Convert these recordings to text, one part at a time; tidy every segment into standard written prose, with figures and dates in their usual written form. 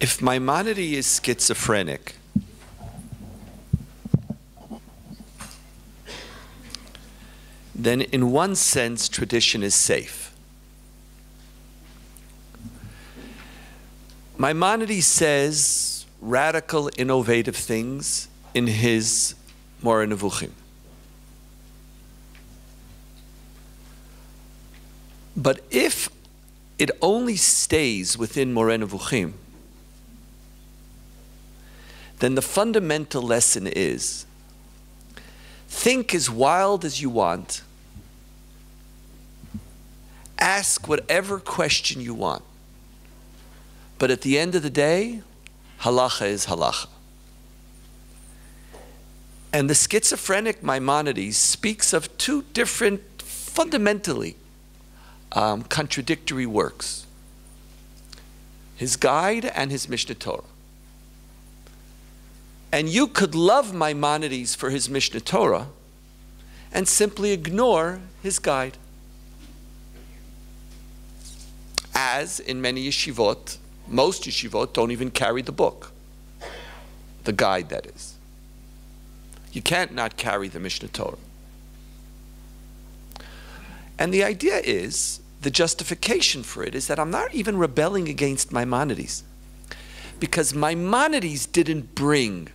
If Maimonides is schizophrenic, then in one sense tradition is safe. Maimonides says radical, innovative things in his Moreh Nevuchim. But if it only stays within Moreh Nevuchim, then the fundamental lesson is, think as wild as you want, ask whatever question you want, but at the end of the day, halacha is halacha. And the schizophrenic Maimonides speaks of two different, fundamentally contradictory works: his guide and his Mishneh Torah. And you could love Maimonides for his Mishneh Torah and simply ignore his guide. As in many yeshivot, most yeshivot don't even carry the book, the guide, that is. You can't not carry the Mishneh Torah. And the idea is, the justification for it is that I'm not even rebelling against Maimonides, because Maimonides didn't bring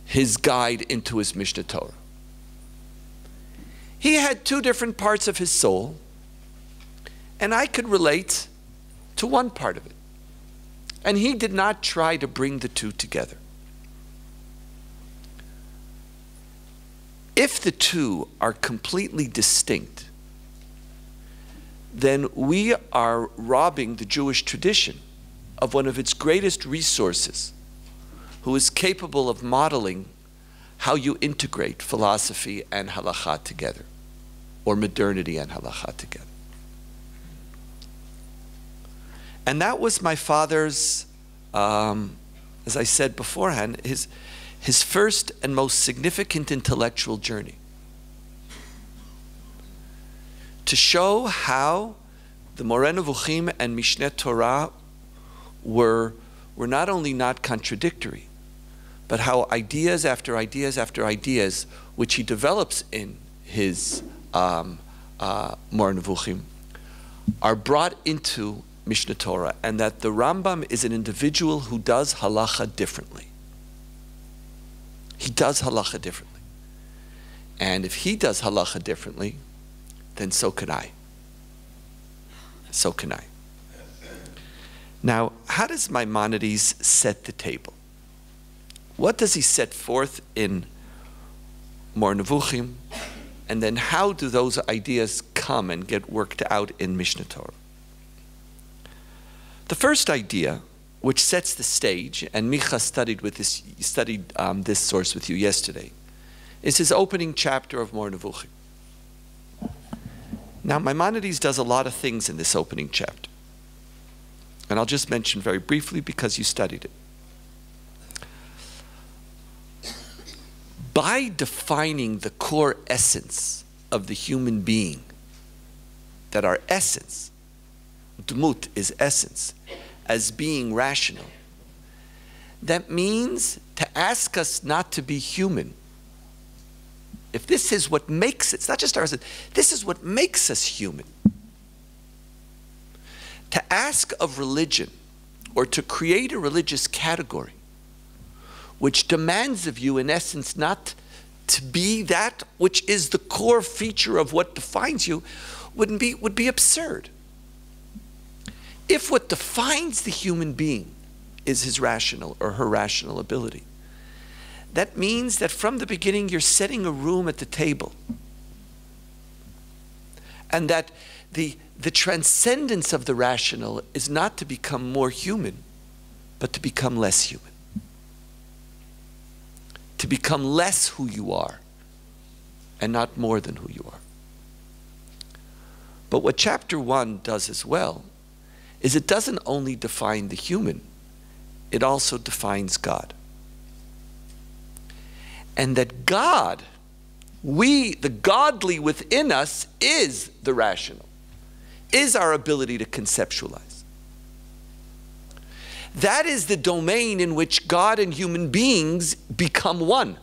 his guide into his Mishneh Torah. He had two different parts of his soul, and I could relate to one part of it. And he did not try to bring the two together. If the two are completely distinct, then we are robbing the Jewish tradition of one of its greatest resources, who is capable of modeling how you integrate philosophy and halakha together, or modernity and halakha together. And that was my father's, as I said beforehand, his first and most significant intellectual journey. To show how the Moreh Nevuchim and Mishneh Torah were not only not contradictory, but how ideas after ideas after ideas, which he develops in his Moreh Nevuchim, are brought into Mishneh Torah, and that the Rambam is an individual who does halacha differently. He does halacha differently. And if he does halacha differently, then so can I. So can I. Now, how does Maimonides set the table? What does he set forth in Moreh Nevuchim? And then how do those ideas come and get worked out in Mishneh Torah? The first idea, which sets the stage, and Micha studied this source with you yesterday, is his opening chapter of Moreh Nevuchim. Now, Maimonides does a lot of things in this opening chapter, and I'll just mention very briefly because you studied it. By defining the core essence of the human being, that our essence, Dmut is essence, as being rational, that means to ask us not to be human. If this is what makes it, it's not just our essence, this is what makes us human. To ask of religion, or to create a religious category, which demands of you, in essence, not to be that which is the core feature of what defines you, would be absurd. If what defines the human being is his rational or her rational ability, that means that from the beginning you're setting a room at the table, and that the transcendence of the rational is not to become more human, but to become less human. To become less who you are, and not more than who you are. But what chapter 1 does as well is it doesn't only define the human, it also defines God. And that God, the godly within us, is the rational, is our ability to conceptualize. That is the domain in which God and human beings become one.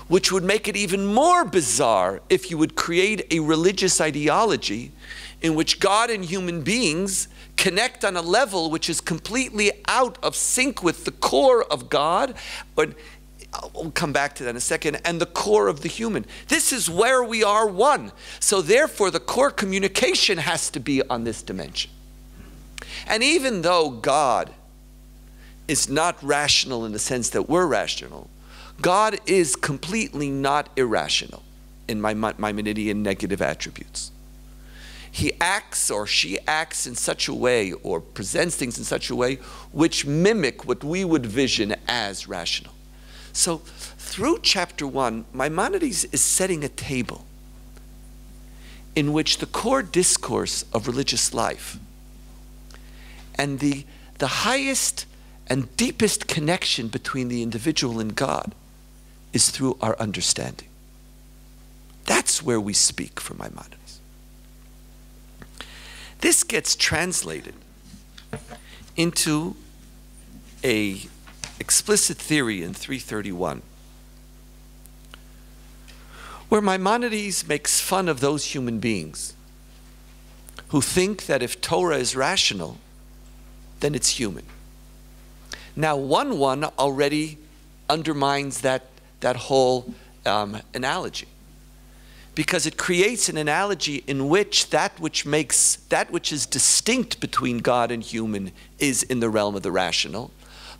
Which would make it even more bizarre if you would create a religious ideology in which God and human beings connect on a level which is completely out of sync with the core of God, but we'll come back to that in a second, and the core of the human. This is where we are one. So therefore, the core communication has to be on this dimension. And even though God is not rational in the sense that we're rational, God is completely not irrational in Maimonidean negative attributes. He acts or she acts in such a way or presents things in such a way which mimic what we would vision as rational. So through chapter 1, Maimonides is setting a table in which the core discourse of religious life and the highest and deepest connection between the individual and God is through our understanding. That's where we speak from Maimonides. This gets translated into an explicit theory in 331, where Maimonides makes fun of those human beings who think that if Torah is rational, then it's human. Now, 1:1 already undermines that whole analogy, because it creates an analogy in which that which is distinct between God and human is in the realm of the rational.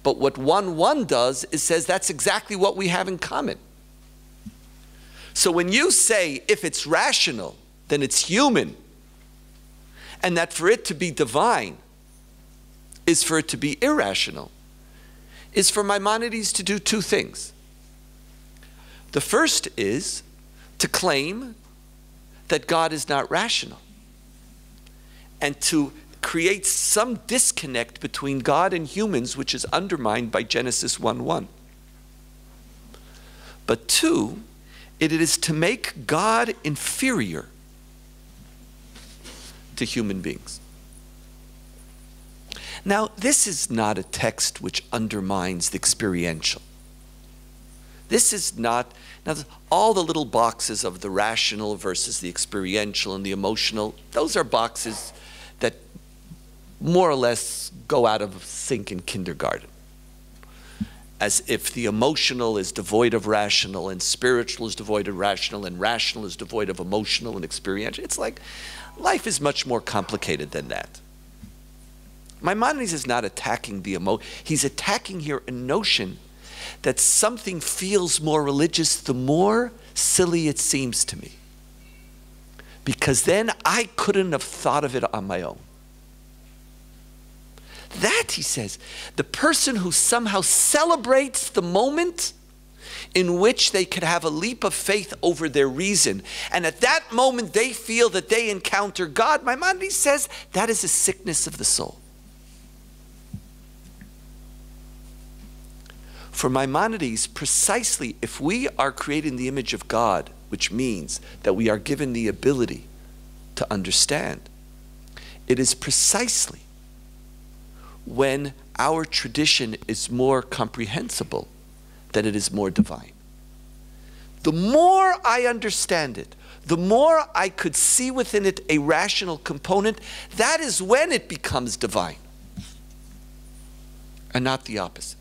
But what 1:1 does is says that's exactly what we have in common. So when you say if it's rational, then it's human, and that for it to be divine is for it to be irrational, is for Maimonides to do two things. The first is to claim that God is not rational and to create some disconnect between God and humans, which is undermined by Genesis 1:1. But two, it is to make God inferior to human beings. Now, this is not a text which undermines the experiential. This is not, now all the little boxes of the rational versus the experiential and the emotional, those are boxes that more or less go out of sync in kindergarten. As if the emotional is devoid of rational and spiritual is devoid of rational and rational is devoid of emotional and experiential. It's like life is much more complicated than that. Maimonides is not attacking the emotion. He's attacking here a notion that something feels more religious the more silly it seems to me. Because then I couldn't have thought of it on my own. That, he says, the person who somehow celebrates the moment in which they could have a leap of faith over their reason, and at that moment they feel that they encounter God, Maimonides says that is a sickness of the soul. For Maimonides, precisely if we are creating the image of God, which means that we are given the ability to understand, it is precisely when our tradition is more comprehensible that it is more divine. The more I understand it, the more I could see within it a rational component, that is when it becomes divine, and not the opposite.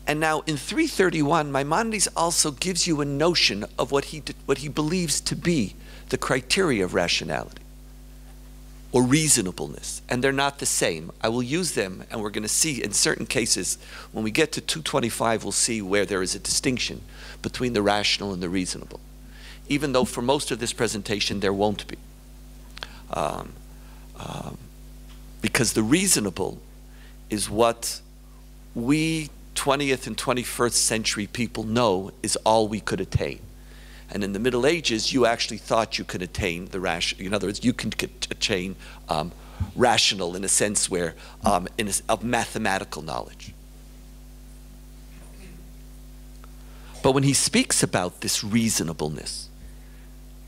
And now in 331, Maimonides also gives you a notion of what he believes to be the criteria of rationality or reasonableness. And they're not the same. I will use them, and we're going to see in certain cases, when we get to 225, we'll see where there is a distinction between the rational and the reasonable. Even though for most of this presentation there won't be. Because the reasonable is what we 20th and 21st century people know is all we could attain. And in the Middle Ages, you actually thought you could attain the rational. In other words, you can attain rational in a sense where, of mathematical knowledge. But when he speaks about this reasonableness,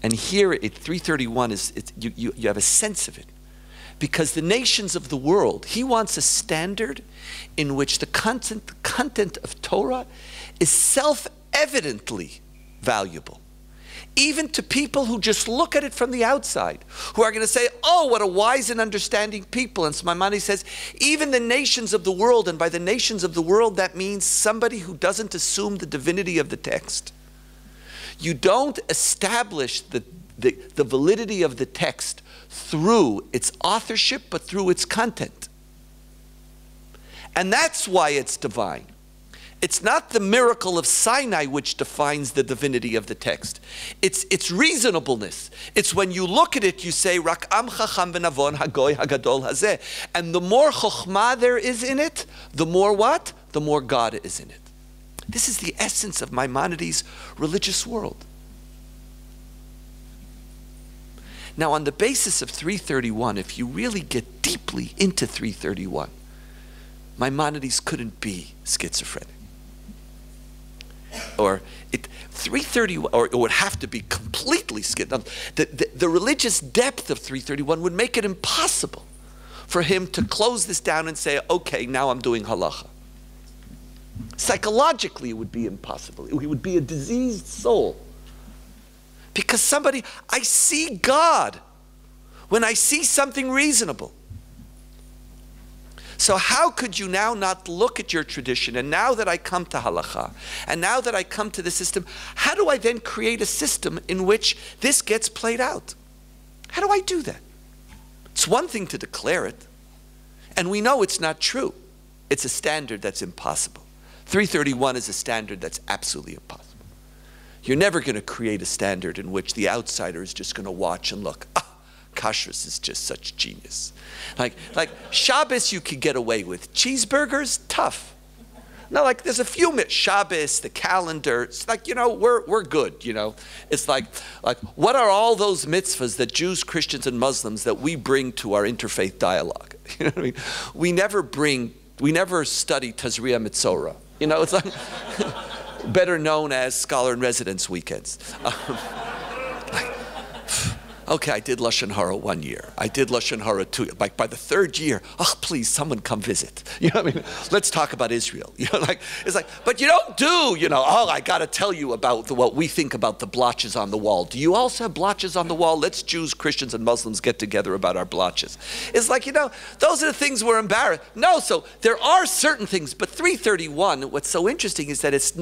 and here at 331 you have a sense of it, Because the nations of the world, he wants a standard in which the content of Torah is self-evidently valuable. Even to people who just look at it from the outside, who are going to say, oh, what a wise and understanding people. And so Maimonides says, even the nations of the world, and by the nations of the world, that means somebody who doesn't assume the divinity of the text. You don't establish the validity of the text through its authorship, but through its content. And that's why it's divine. It's not the miracle of Sinai which defines the divinity of the text. It's reasonableness. It's when you look at it, you say, Rak am chacham v'navon hagoy hagadol hazeh. And the more chokhmah there is in it, the more what? The more God is in it. This is the essence of Maimonides' religious world. Now, on the basis of 331, if you really get deeply into 331, Maimonides couldn't be schizophrenic. Or 331, or it would have to be completely schizophrenic. The religious depth of 331 would make it impossible for him to close this down and say, okay, now I'm doing halacha. Psychologically, it would be impossible. He would be a diseased soul. Because I see God when I see something reasonable. So how could you now not look at your tradition, and now that I come to halacha, and now that I come to the system, how do I then create a system in which this gets played out? How do I do that? It's one thing to declare it, and we know it's not true. It's a standard that's impossible. 331 is a standard that's absolutely impossible. You're never going to create a standard in which the outsider is just going to watch and look, kashrus is just such genius. Like Shabbos you could get away with. Cheeseburgers, tough. No, like there's a few Shabbos, the calendar, it's like, we're good, It's like what are all those mitzvahs that Jews, Christians, and Muslims that we bring to our interfaith dialogue? You know what I mean? We never study Tazria Mitzorah. It's like better known as Scholar in Residence weekends. Okay, I did Lashon Hara 1 year. I did Lashon Hara 2 years. Like by the third year, please, someone come visit. You know what I mean? Let's talk about Israel. It's like, but you don't do, I got to tell you about what we think about the blotches on the wall. Do you also have blotches on the wall? Let's Jews, Christians, and Muslims get together about our blotches. It's like, those are the things we're embarrassed. No, so there are certain things, but 331, what's so interesting is that it's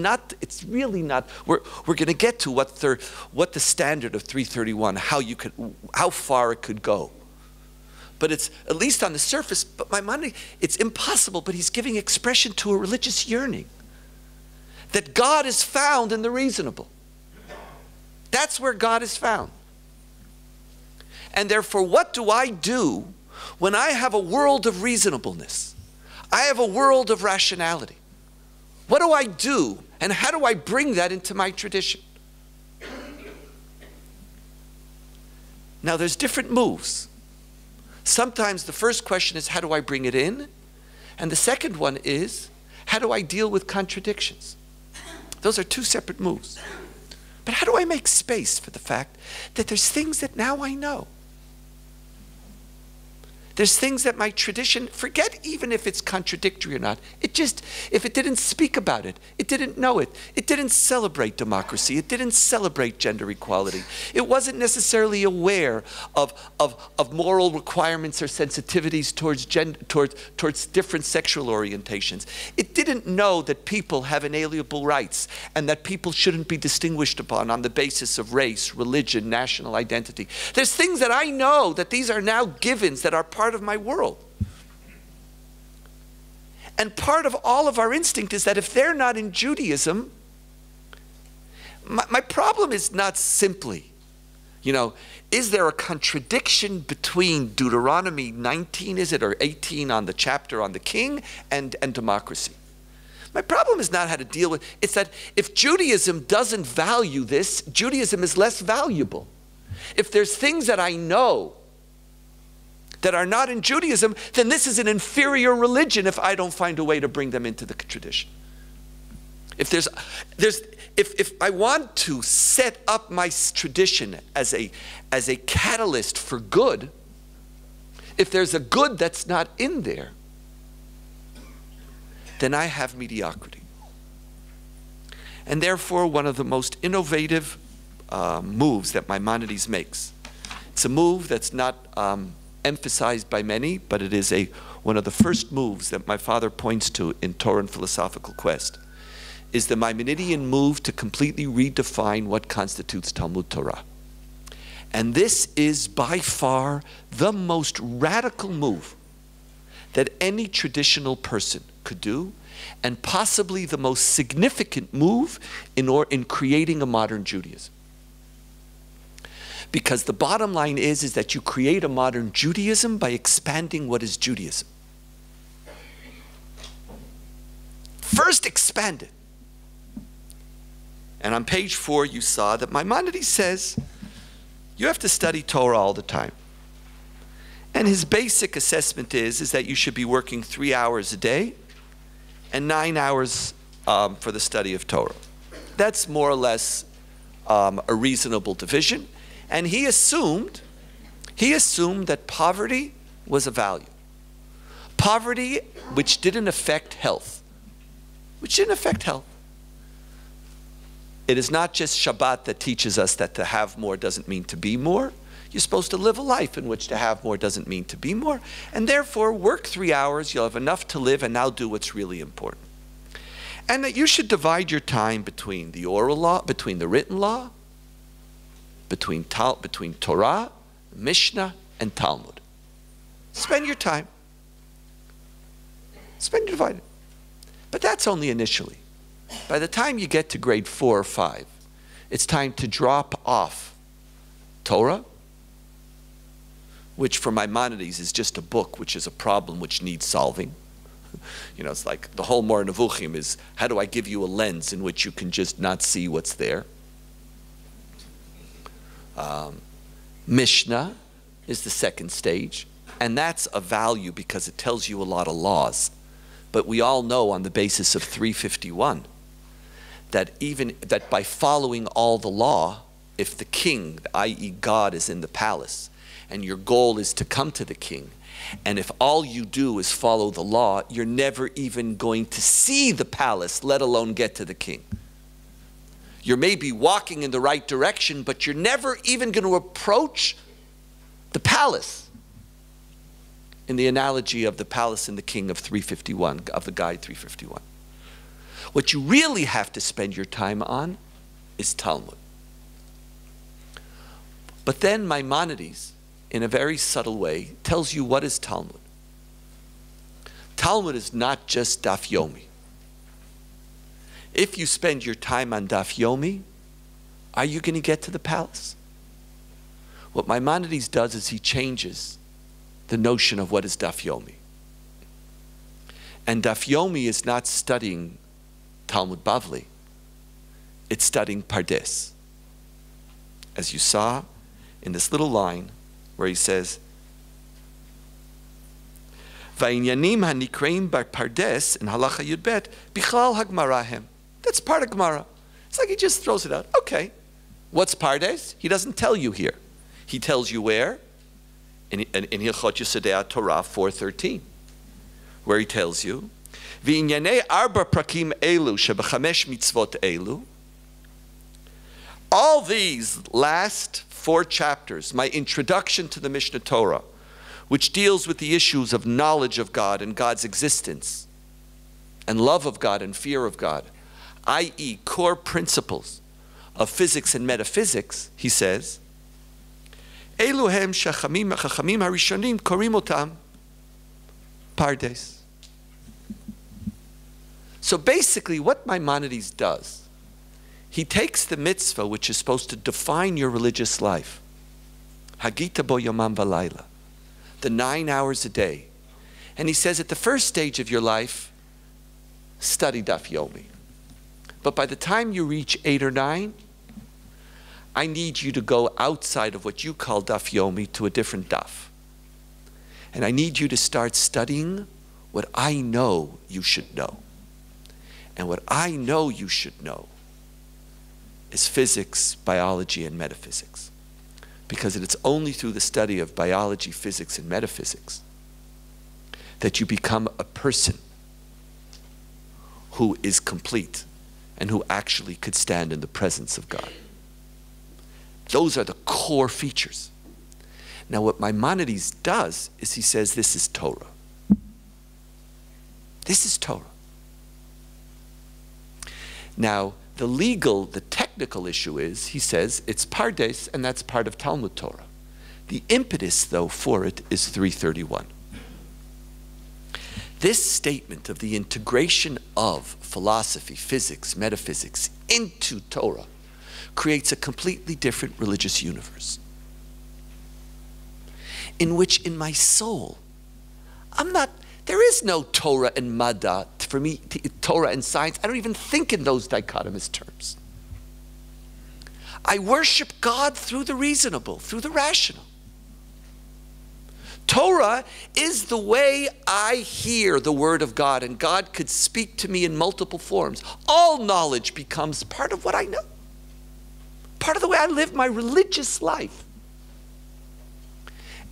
really not, we're going to get to what the standard of 331, how far it could go. But it's, at least on the surface, but Maimonides, it's impossible, but he's giving expression to a religious yearning. That God is found in the reasonable. That's where God is found. And therefore, what do I do when I have a world of reasonableness? I have a world of rationality. What do I do, and how do I bring that into my tradition? Now, there's different moves. Sometimes the first question is, how do I bring it in? And the second one is, how do I deal with contradictions? Those are two separate moves. But how do I make space for the fact that there's things that now I know? There's things that my tradition, forget even if it's contradictory or not, if it didn't speak about it, it didn't know it, it didn't celebrate democracy, it didn't celebrate gender equality, it wasn't necessarily aware of moral requirements or sensitivities towards different sexual orientations. It didn't know that people have inalienable rights and that people shouldn't be distinguished upon on the basis of race, religion, national identity. There's things that I know that these are now givens that are part of my world. And part of all of our instinct is that if they're not in Judaism, my problem is not simply, is there a contradiction between Deuteronomy 19, is it, or 18 on the chapter on the king and democracy? My problem is not how to deal with, it's that if Judaism doesn't value this, Judaism is less valuable. If there's things that I know that are not in Judaism, then this is an inferior religion if I don't find a way to bring them into the tradition. If I want to set up my tradition as a catalyst for good, If there's a good that's not in there, then I have mediocrity. And therefore, one of the most innovative moves that Maimonides makes, it's a move that's not emphasized by many, but it is one of the first moves that my father points to in Torah and Philosophical Quest, is the Maimonidean move to completely redefine what constitutes Talmud Torah. And this is by far the most radical move that any traditional person could do, and possibly the most significant move in creating a modern Judaism. Because the bottom line is that you create a modern Judaism by expanding what is Judaism. First expand it. And on page 4 you saw that Maimonides says you have to study Torah all the time. And his basic assessment is that you should be working 3 hours a day and 9 hours for the study of Torah. That's more or less a reasonable division. And he assumed that poverty was a value. Poverty which didn't affect health. It is not just Shabbat that teaches us that to have more doesn't mean to be more. You're supposed to live a life in which to have more doesn't mean to be more. And therefore, work 3 hours, you'll have enough to live, and now do what's really important. And that you should divide your time between the oral law, between the written law, between Torah, Mishnah, and Talmud. Spend your time. Divide it. But that's only initially. By the time you get to grade 4 or 5, it's time to drop off Torah, which for Maimonides is just a book, which is a problem which needs solving. You know, it's like the whole Moreh Nevuchim is, how do I give you a lens in which you can just not see what's there? Mishnah is the second stage, and that's a value because it tells you a lot of laws. But we all know on the basis of 351 that by following all the law, if the king, i.e. God, is in the palace, and your goal is to come to the king, and if all you do is follow the law, you're never even going to see the palace, let alone get to the king. You're maybe walking in the right direction, but you're never even going to approach the palace. In the analogy of the palace and the king of 351, of the guide 351. What you really have to spend your time on is Talmud. But then Maimonides, in a very subtle way, tells you what is Talmud. Talmud is not just Daf Yomi. If you spend your time on Daf Yomi, are you going to get to the palace? What Maimonides does is he changes the notion of what is Daf Yomi. And Daf Yomi is not studying Talmud Bavli. It's studying Pardes. As you saw in this little line where he says, Va'inyanim hanikreim bar Pardes in Halacha Yudbet bichlal hagmarahem. That's part of Gemara. It's like he just throws it out. Okay, what's Pardes? He doesn't tell you here. He tells you where? In Hilchot Yesodei Torah 4:13, where he tells you, V'inyanei arba prakim elu shebechamesh mitzvot elu. All these last 4 chapters, my introduction to the Mishnah Torah, which deals with the issues of knowledge of God and God's existence, and love of God and fear of God, i.e. core principles of physics and metaphysics, he says, Eluhem shachamim harishonim korim otam Pardes. So basically what Maimonides does, he takes the mitzvah which is supposed to define your religious life, Hagita bo yomam v'layla, the 9 hours a day, and he says at the first stage of your life, study Daf Yomi. But by the time you reach 8 or 9, I need you to go outside of what you call Daf Yomi to a different daf. And I need you to start studying what I know you should know. And what I know you should know is physics, biology, and metaphysics. Because it's only through the study of biology, physics, and metaphysics that you become a person who is complete and who actually could stand in the presence of God. Those are the core features. Now what Maimonides does is he says this is Torah. This is Torah. Now the technical issue is, he says, it's Pardes, and that's part of Talmud Torah. The impetus, though, for it is 331. This statement of the integration of philosophy, physics, metaphysics into Torah creates a completely different religious universe, in which in my soul, there is no Torah and Mada. For me, Torah and science, I don't even think in those dichotomous terms. I worship God through the reasonable, through the rational. Torah is the way I hear the word of God, and God could speak to me in multiple forms. All knowledge becomes part of what I know, part of the way I live my religious life.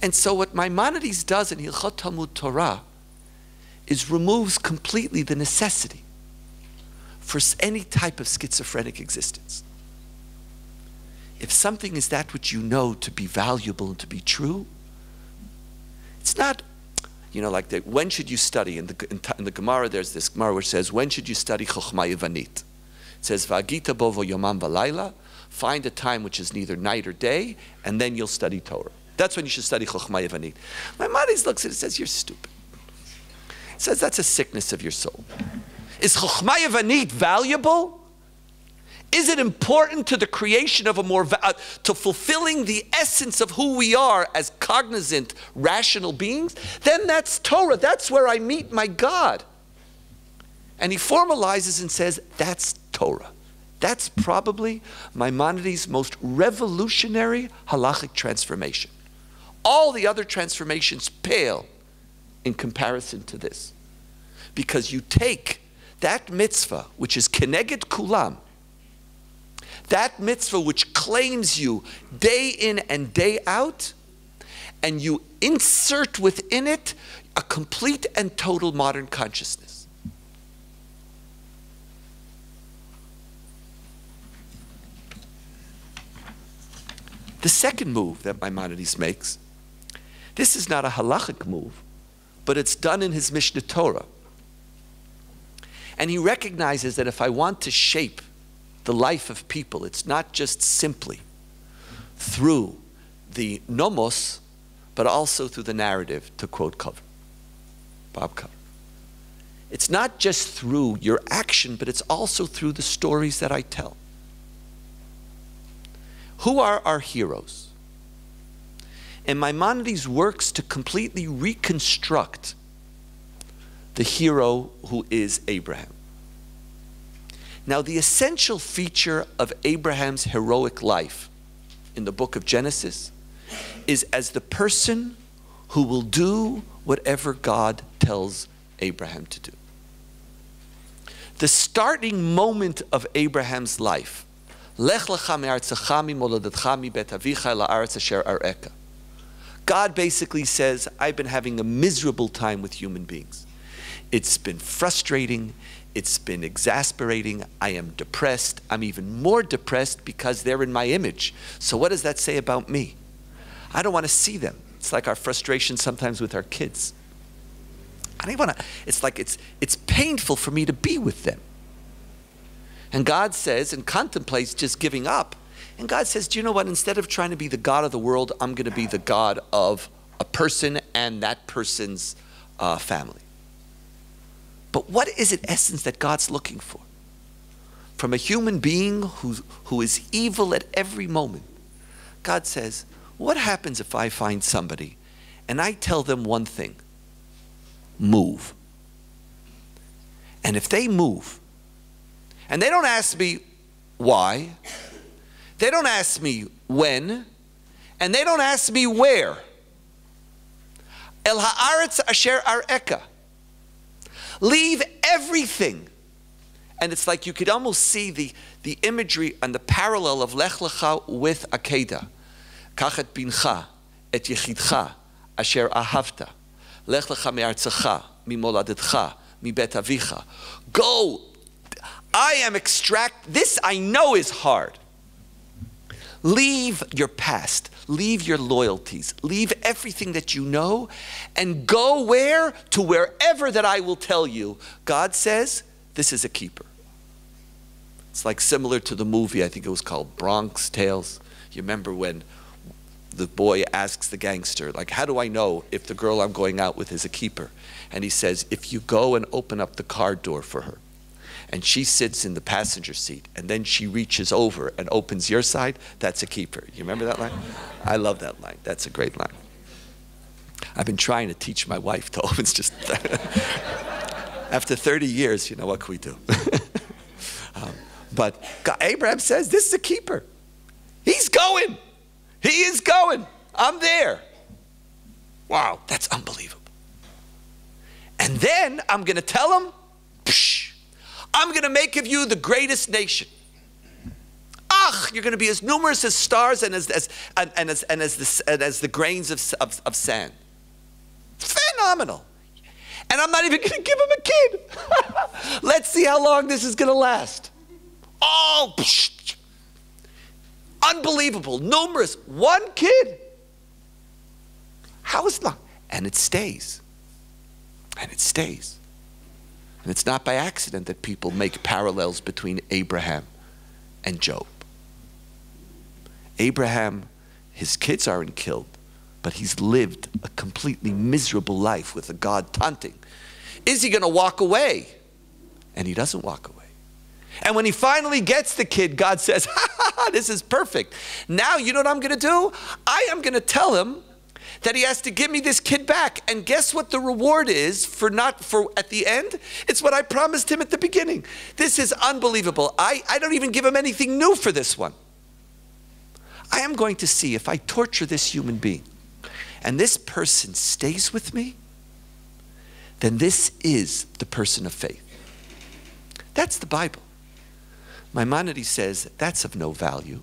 And so what Maimonides does in Hilchot Talmud Torah is removes completely the necessity for any type of schizophrenic existence. If something is that which you know to be valuable and to be true, it's not, like when should you study? In the Gemara, there's this Gemara which says, when should you study Chochma Yavanit? It says, V'agita bovo yomam v'layla, find a time which is neither night or day, and then you'll study Torah. That's when you should study Chochma Yavanit. Maimonides looks at it and says, you're stupid. It says that's a sickness of your soul. Is Chochma Yavanit valuable? Is it important to the creation of to fulfilling the essence of who we are as cognizant, rational beings? Then that's Torah. That's where I meet my God. And he formalizes and says, that's Torah. That's probably Maimonides' most revolutionary halachic transformation. All the other transformations pale in comparison to this. Because you take that mitzvah, which is keneged kulam, that mitzvah which claims you day in and day out, and you insert within it a complete and total modern consciousness. The second move that Maimonides makes, this is not a halachic move, but it's done in his Mishnah Torah. And he recognizes that if I want to shape the life of people, it's not just simply through the nomos, but also through the narrative, to quote Bob Cover. It's not just through your action, but it's also through the stories that I tell. Who are our heroes? And Maimonides works to completely reconstruct the hero who is Abraham. Now, the essential feature of Abraham's heroic life in the book of Genesis is as the person who will do whatever God tells Abraham to do. The starting moment of Abraham's life, Lech lecha me'artzecha mimoladetcha mibet avicha la'aretz asher areka. God basically says, I've been having a miserable time with human beings. It's been frustrating. It's been exasperating. I am depressed. I'm even more depressed because they're in my image. So what does that say about me? I don't want to see them. It's like our frustration sometimes with our kids. I don't want to, it's like it's painful for me to be with them. And God says and contemplates just giving up. And God says, do you know what? Instead of trying to be the God of the world, I'm going to be the God of a person and that person's family. But what is it, essence, that God's looking for? From a human being who is evil at every moment, God says, what happens if I find somebody and I tell them one thing? Move. And if they move, and they don't ask me why, they don't ask me when, and they don't ask me where. El ha'aretz asher areka. Leave everything. And it's like you could almost see the imagery and the parallel of Lech Lecha with Akedah. Kach et bincha, et yechidcha, asher ahavta. Lech lecha me'artzecha, mimoladetcha, mibet avicha. Go. I am this I know is hard. Leave your past. Leave your loyalties. Leave everything that you know and go where? To wherever that I will tell you. God says, this is a keeper. It's like similar to the movie, I think it was called Bronx Tales. You remember when the boy asks the gangster, like, how do I know if the girl I'm going out with is a keeper? And he says, if you go and open up the car door for her, and she sits in the passenger seat, and then she reaches over and opens your side, that's a keeper. You remember that line? I love that line. That's a great line. I've been trying to teach my wife to open. It's just, after 30 years, you know, what can we do? But God, Abraham says, this is a keeper. He's going. He is going. I'm there. Wow, that's unbelievable. And then I'm going to tell him, psh, I'm going to make of you the greatest nation. You're going to be as numerous as stars and as the grains of sand. Phenomenal. And I'm not even going to give him a kid. Let's see how long this is going to last. Oh, psh, unbelievable. Numerous. One kid. How is long? And it stays. And it stays. And it's not by accident that people make parallels between Abraham and Job. Abraham, his kids aren't killed, but he's lived a completely miserable life with a God taunting. Is he going to walk away? And he doesn't walk away. And when he finally gets the kid, God says, ha ha ha, this is perfect. Now you know what I'm going to do? I am going to tell him that he has to give me this kid back. And guess what the reward is for at the end? It's what I promised him at the beginning. This is unbelievable. I don't even give him anything new for this one. I am going to see if I torture this human being and this person stays with me, then this is the person of faith. That's the Bible. Maimonides says that's of no value.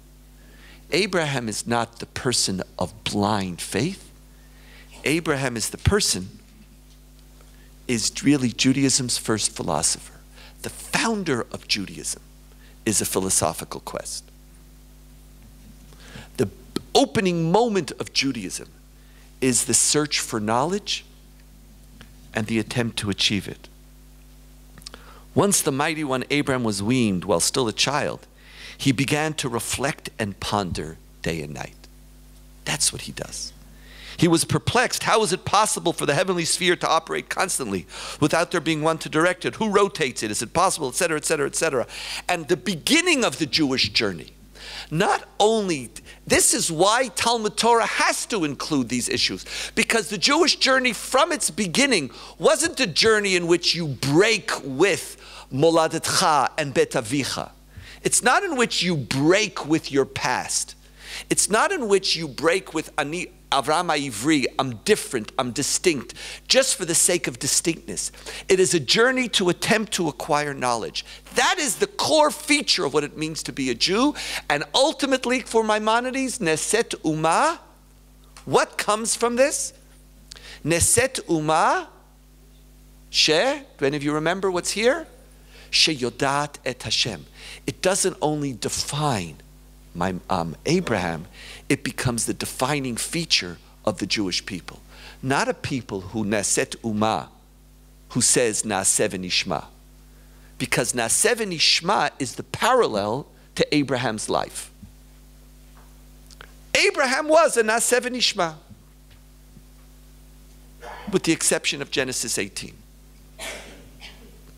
Abraham is not the person of blind faith. Abraham is the person, is really Judaism's first philosopher. The founder of Judaism is a philosophical quest. The opening moment of Judaism is the search for knowledge and the attempt to achieve it. Once the mighty one Abraham was weaned while still a child, he began to reflect and ponder day and night. That's what he does. He was perplexed. How is it possible for the heavenly sphere to operate constantly without there being one to direct it? Who rotates it? Is it possible? Et cetera, et cetera, et cetera. And the beginning of the Jewish journey, not only, this is why Talmud Torah has to include these issues, because the Jewish journey from its beginning wasn't a journey in which you break with Moladetcha and Bet Avicha. It's not in which you break with your past. It's not in which you break with Ani Avram Ivri, I'm different, I'm distinct, just for the sake of distinctness. It is a journey to attempt to acquire knowledge. That is the core feature of what it means to be a Jew. And ultimately, for Maimonides, Neset Umah, what comes from this? Neset Umah, do any of you remember what's here? Sheyodat et Hashem. It doesn't only define Abraham, it becomes the defining feature of the Jewish people. Not a people who naset umah, who says naaseh v'nishma. Because naaseh v'nishma is the parallel to Abraham's life. Abraham was a naaseh v'nishma, with the exception of Genesis 18.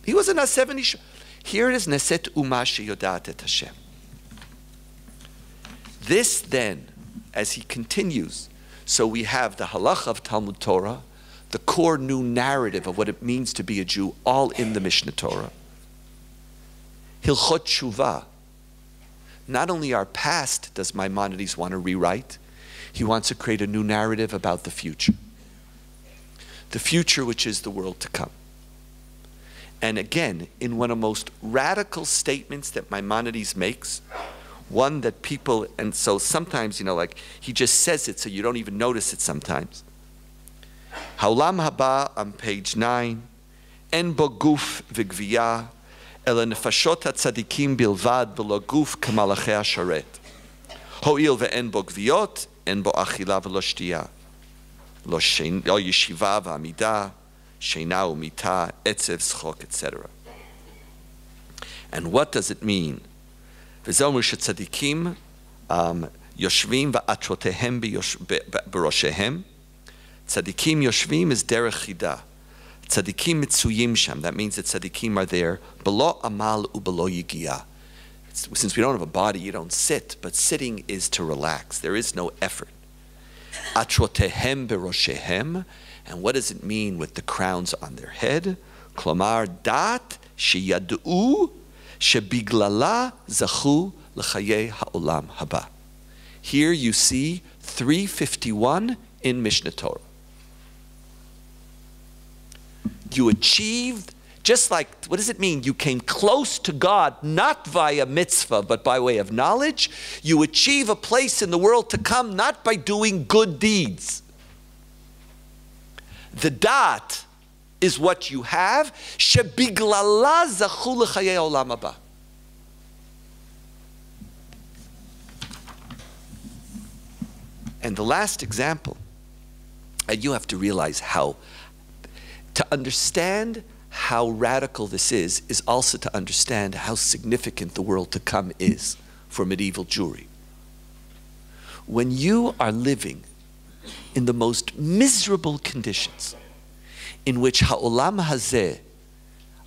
He was a naaseh v'nishma. Here it is, naset umah sheyodat et Hashem. This then, as he continues, so we have the halacha of Talmud Torah, the core new narrative of what it means to be a Jew, all in the Mishnah Torah. Hilchot Shuvah. Not only our past does Maimonides want to rewrite, he wants to create a new narrative about the future. The future which is the world to come. And again, in one of the most radical statements that Maimonides makes, one that people, and so sometimes, like he just says it so you don't even notice it sometimes. Ha'olam haba on page 9, en bo guf v'gviyah, ela nefashot hatzadikim bilvad v'lo guf k'malachei hasharet. Ho'il ve'en bo gviyot, en bo achila v'lo shtiyah. Lo yeshiva v'amida, sheina u'mita, etzev, schok, etc. And what does it mean? V'zomu shetzadikim yoshvim va'atrotehem b'roshehem. Tzadikim yoshvim is derech chida. Tzadikim mitzuyim sham. That means that tzadikim are there. B'lo amal u'b'lo yigiyah. Since we don't have a body, you don't sit, but sitting is to relax. There is no effort. Atrotehem b'roshehem. And what does it mean with the crowns on their head? Klomar dat sheyadu shebiglala zachu l'chayei ha'olam haba. Here you see 351 in Mishnah Torah. You achieved, just like, what does it mean? You came close to God, not via mitzvah, but by way of knowledge. You achieve a place in the world to come, not by doing good deeds. The dat is what you have. Shebiglala zachu l'chayei olam haba. And the last example, and you have to realize how, to understand how radical this is also to understand how significant the world to come is for medieval Jewry. When you are living in the most miserable conditions, in which ha'olam hazeh,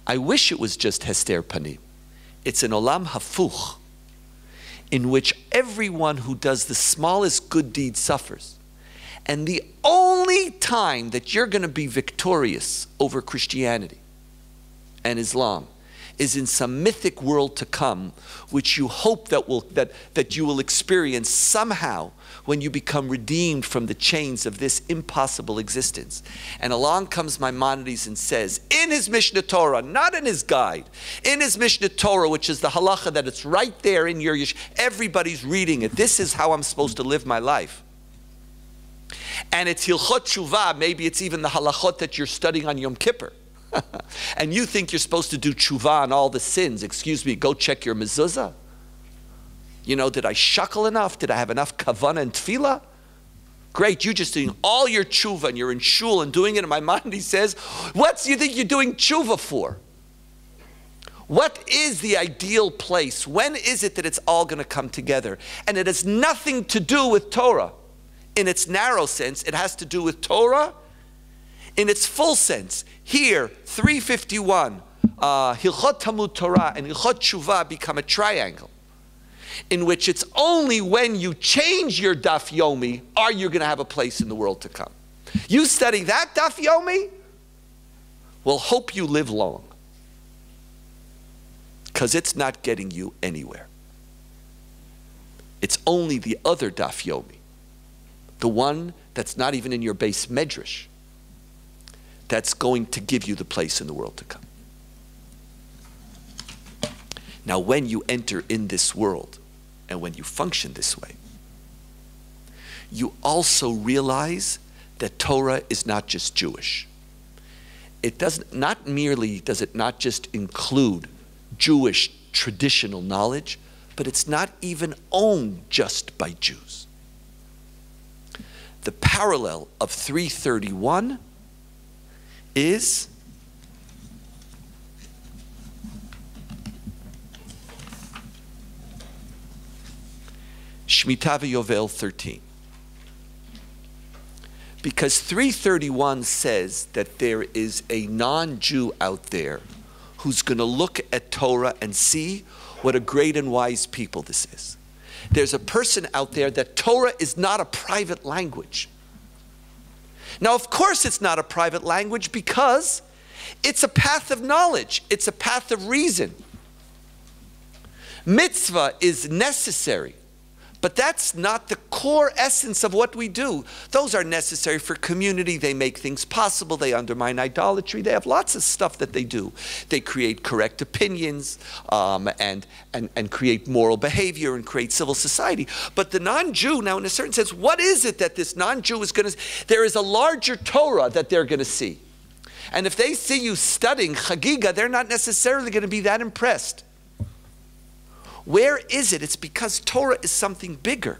I wish it was just hester panim, it's an olam hafuch, in which everyone who does the smallest good deed suffers. And the only time that you're going to be victorious over Christianity and Islam is in some mythic world to come, which you hope that you will experience somehow when you become redeemed from the chains of this impossible existence. And along comes Maimonides and says, in his Mishnah Torah, not in his guide, in his Mishnah Torah, which is the halacha that it's right there in your everybody's reading it. This is how I'm supposed to live my life. And it's Hilchot Tshuva, maybe it's even the halachot that you're studying on Yom Kippur. And you think you're supposed to do tshuva on all the sins. Excuse me, go check your mezuzah. Did I shuckle enough? Did I have enough kavanah and tefillah? Great, you're just doing all your tshuva and you're in shul and doing it. In my mind, he says, what do you think you're doing tshuva for? What is the ideal place? When is it that it's all going to come together? And it has nothing to do with Torah. In its narrow sense, it has to do with Torah. In its full sense, here, 351, Hilchot Talmud Torah and Hilchot Tshuva become a triangle, in which it's only when you change your daf yomi are you going to have a place in the world to come. You study that daf yomi? Well, hope you live long, because it's not getting you anywhere. It's only the other daf yomi, the one that's not even in your base medrash, that's going to give you the place in the world to come. Now, when you enter in this world, and when you function this way, you also realize that Torah is not just Jewish. It doesn't, not merely does it not just include Jewish traditional knowledge, but it's not even owned just by Jews. The parallel of 331 is Shemitah v'Yovel 13. Because 331 says that there is a non-Jew out there who's going to look at Torah and see what a great and wise people this is. There's a person out there that Torah is not a private language. Now, of course it's not a private language, because it's a path of knowledge. It's a path of reason. Mitzvah is necessary, But that's not the core essence of what we do. Those are necessary for community. They make things possible. They undermine idolatry. They have lots of stuff that they do. They create correct opinions and create moral behavior and create civil society. But the non-Jew, now in a certain sense, what is it that this non-Jew is going to see? There is a larger Torah that they're going to see. And if they see you studying Chagiga, they're not necessarily going to be that impressed. Where is it? It's because Torah is something bigger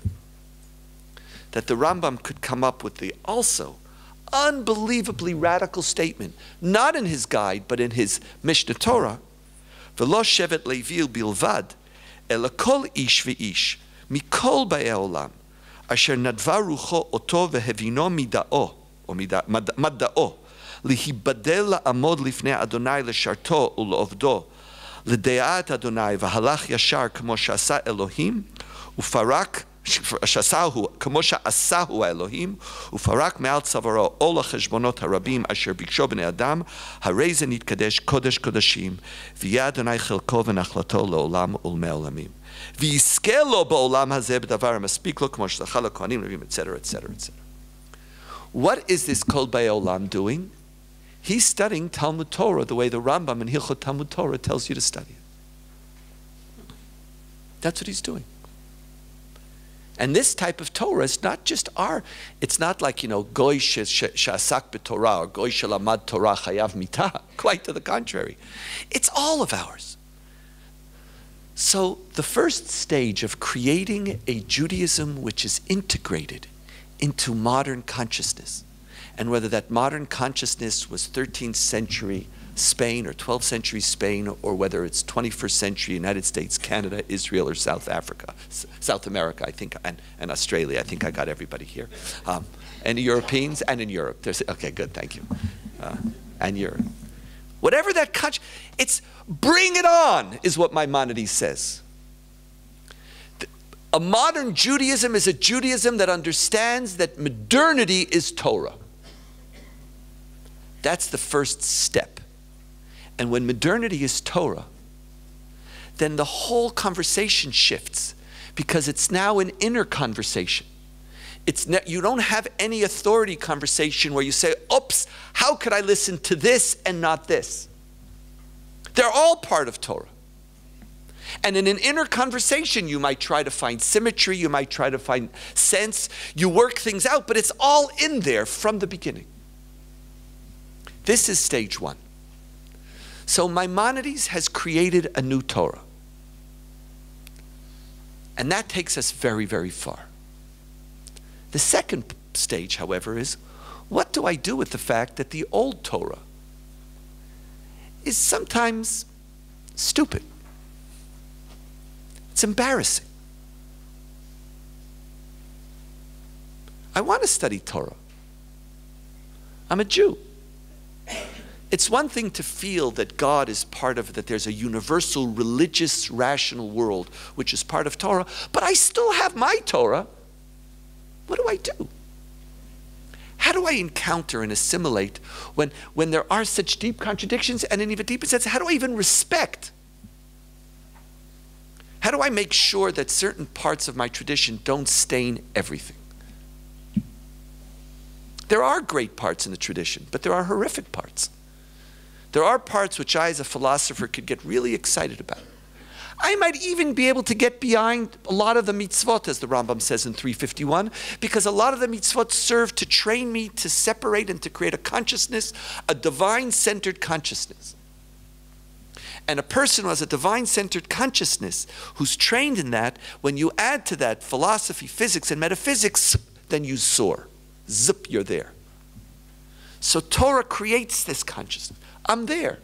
that the Rambam could come up with the also unbelievably radical statement, not in his guide, but in his Mishnah Torah, V'lo shevet Levi bilvad, ela kol ish v'ish, mikol ba'ei olam, asher nadva rucho oto vehevino mida'o, or madda'o, lihibadel la'amod lifnei Adonai l'sharto u'lovdo, l'de'at Adonai v'halach yashar k'mo sh'asa Elohim ufarak שעשהו כמו שעשהו האלוהים ופרק מעל צווארו עול החשבונות הרבים אשר ביקשו בני אדם הרי זה נתקדש קודש קודשים ויהיה אדוני חלקו ונחלתו לעולם ולמי עולמים ויזכה לו בעולם הזה בדבר המספיק לו כמו שזכה לכהנים לווים etc. etc. etc. What is this Kol Bei Olam doing? He's studying Talmud Torah the way the Rambam in Hilchot Talmud Torah tells you to study it. That's what he's doing. And this type of Torah is not just it's not like, Goy she'asak b'Torah or Goy she'lamad Torah chayav mitah. Quite to the contrary. It's all of ours. So the first stage of creating a Judaism which is integrated into modern consciousness, and whether that modern consciousness was 13th century Spain or 12th century Spain, or whether it's 21st century United States, Canada, Israel, or South America, I think, and Australia. I think I got everybody here. And the Europeans, and in Europe. Okay, good, thank you. And Europe. Whatever that country, it's bring it on, is what Maimonides says. A modern Judaism is a Judaism that understands that modernity is Torah. That's the first step. And when modernity is Torah, then the whole conversation shifts, because it's now an inner conversation. You don't have any authority conversation where you say, oops, how could I listen to this and not this? They're all part of Torah. And in an inner conversation, you might try to find symmetry, you might try to find sense, you work things out, but it's all in there from the beginning. This is stage one. So Maimonides has created a new Torah. And that takes us very, very far. The second stage, however, is what do I do with the fact that the old Torah is sometimes stupid? It's embarrassing. I want to study Torah. I'm a Jew. It's one thing to feel that God is part of it, that there's a universal, religious, rational world, which is part of Torah, but I still have my Torah. What do I do? How do I encounter and assimilate when there are such deep contradictions, and in even deeper sense, how do I even respect? How do I make sure that certain parts of my tradition don't stain everything? There are great parts in the tradition, but there are horrific parts. There are parts which I, as a philosopher, could get really excited about. I might even be able to get behind a lot of the mitzvot, as the Rambam says in 351, because a lot of the mitzvot serve to train me to separate and to create a consciousness, a divine-centered consciousness. And a person who has a divine-centered consciousness, who's trained in that, when you add to that philosophy, physics, and metaphysics, then you soar. Zip, you're there. So Torah creates this consciousness. I'm there.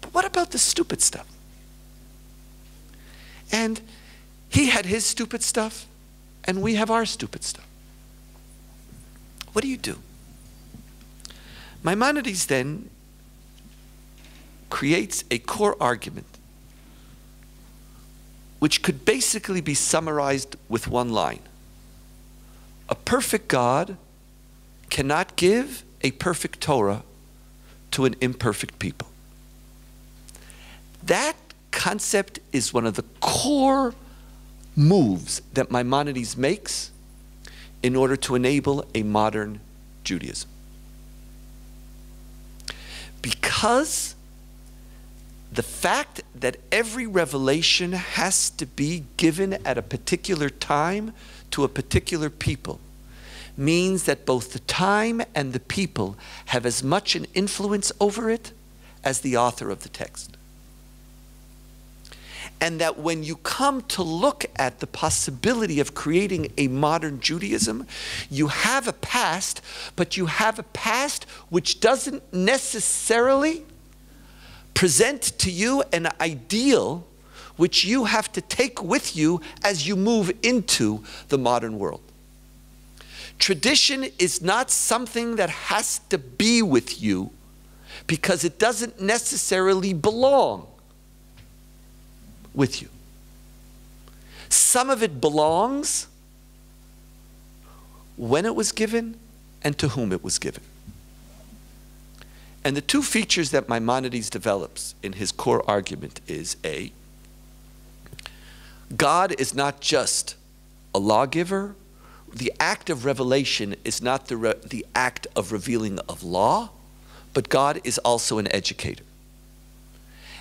But what about the stupid stuff? And he had his stupid stuff, and we have our stupid stuff. What do you do? Maimonides then creates a core argument which could basically be summarized with one line. A perfect God cannot give a perfect Torah to an imperfect people. That concept is one of the core moves that Maimonides makes in order to enable a modern Judaism. Because the fact that every revelation has to be given at a particular time to a particular people means that both the time and the people have as much an influence over it as the author of the text. And that when you come to look at the possibility of creating a modern Judaism, you have a past, but you have a past which doesn't necessarily present to you an ideal which you have to take with you as you move into the modern world. Tradition is not something that has to be with you because it doesn't necessarily belong with you. Some of it belongs when it was given and to whom it was given. And the two features that Maimonides develops in his core argument is A, God is not just a lawgiver. The act of revelation is not the act of revealing of law, but God is also an educator.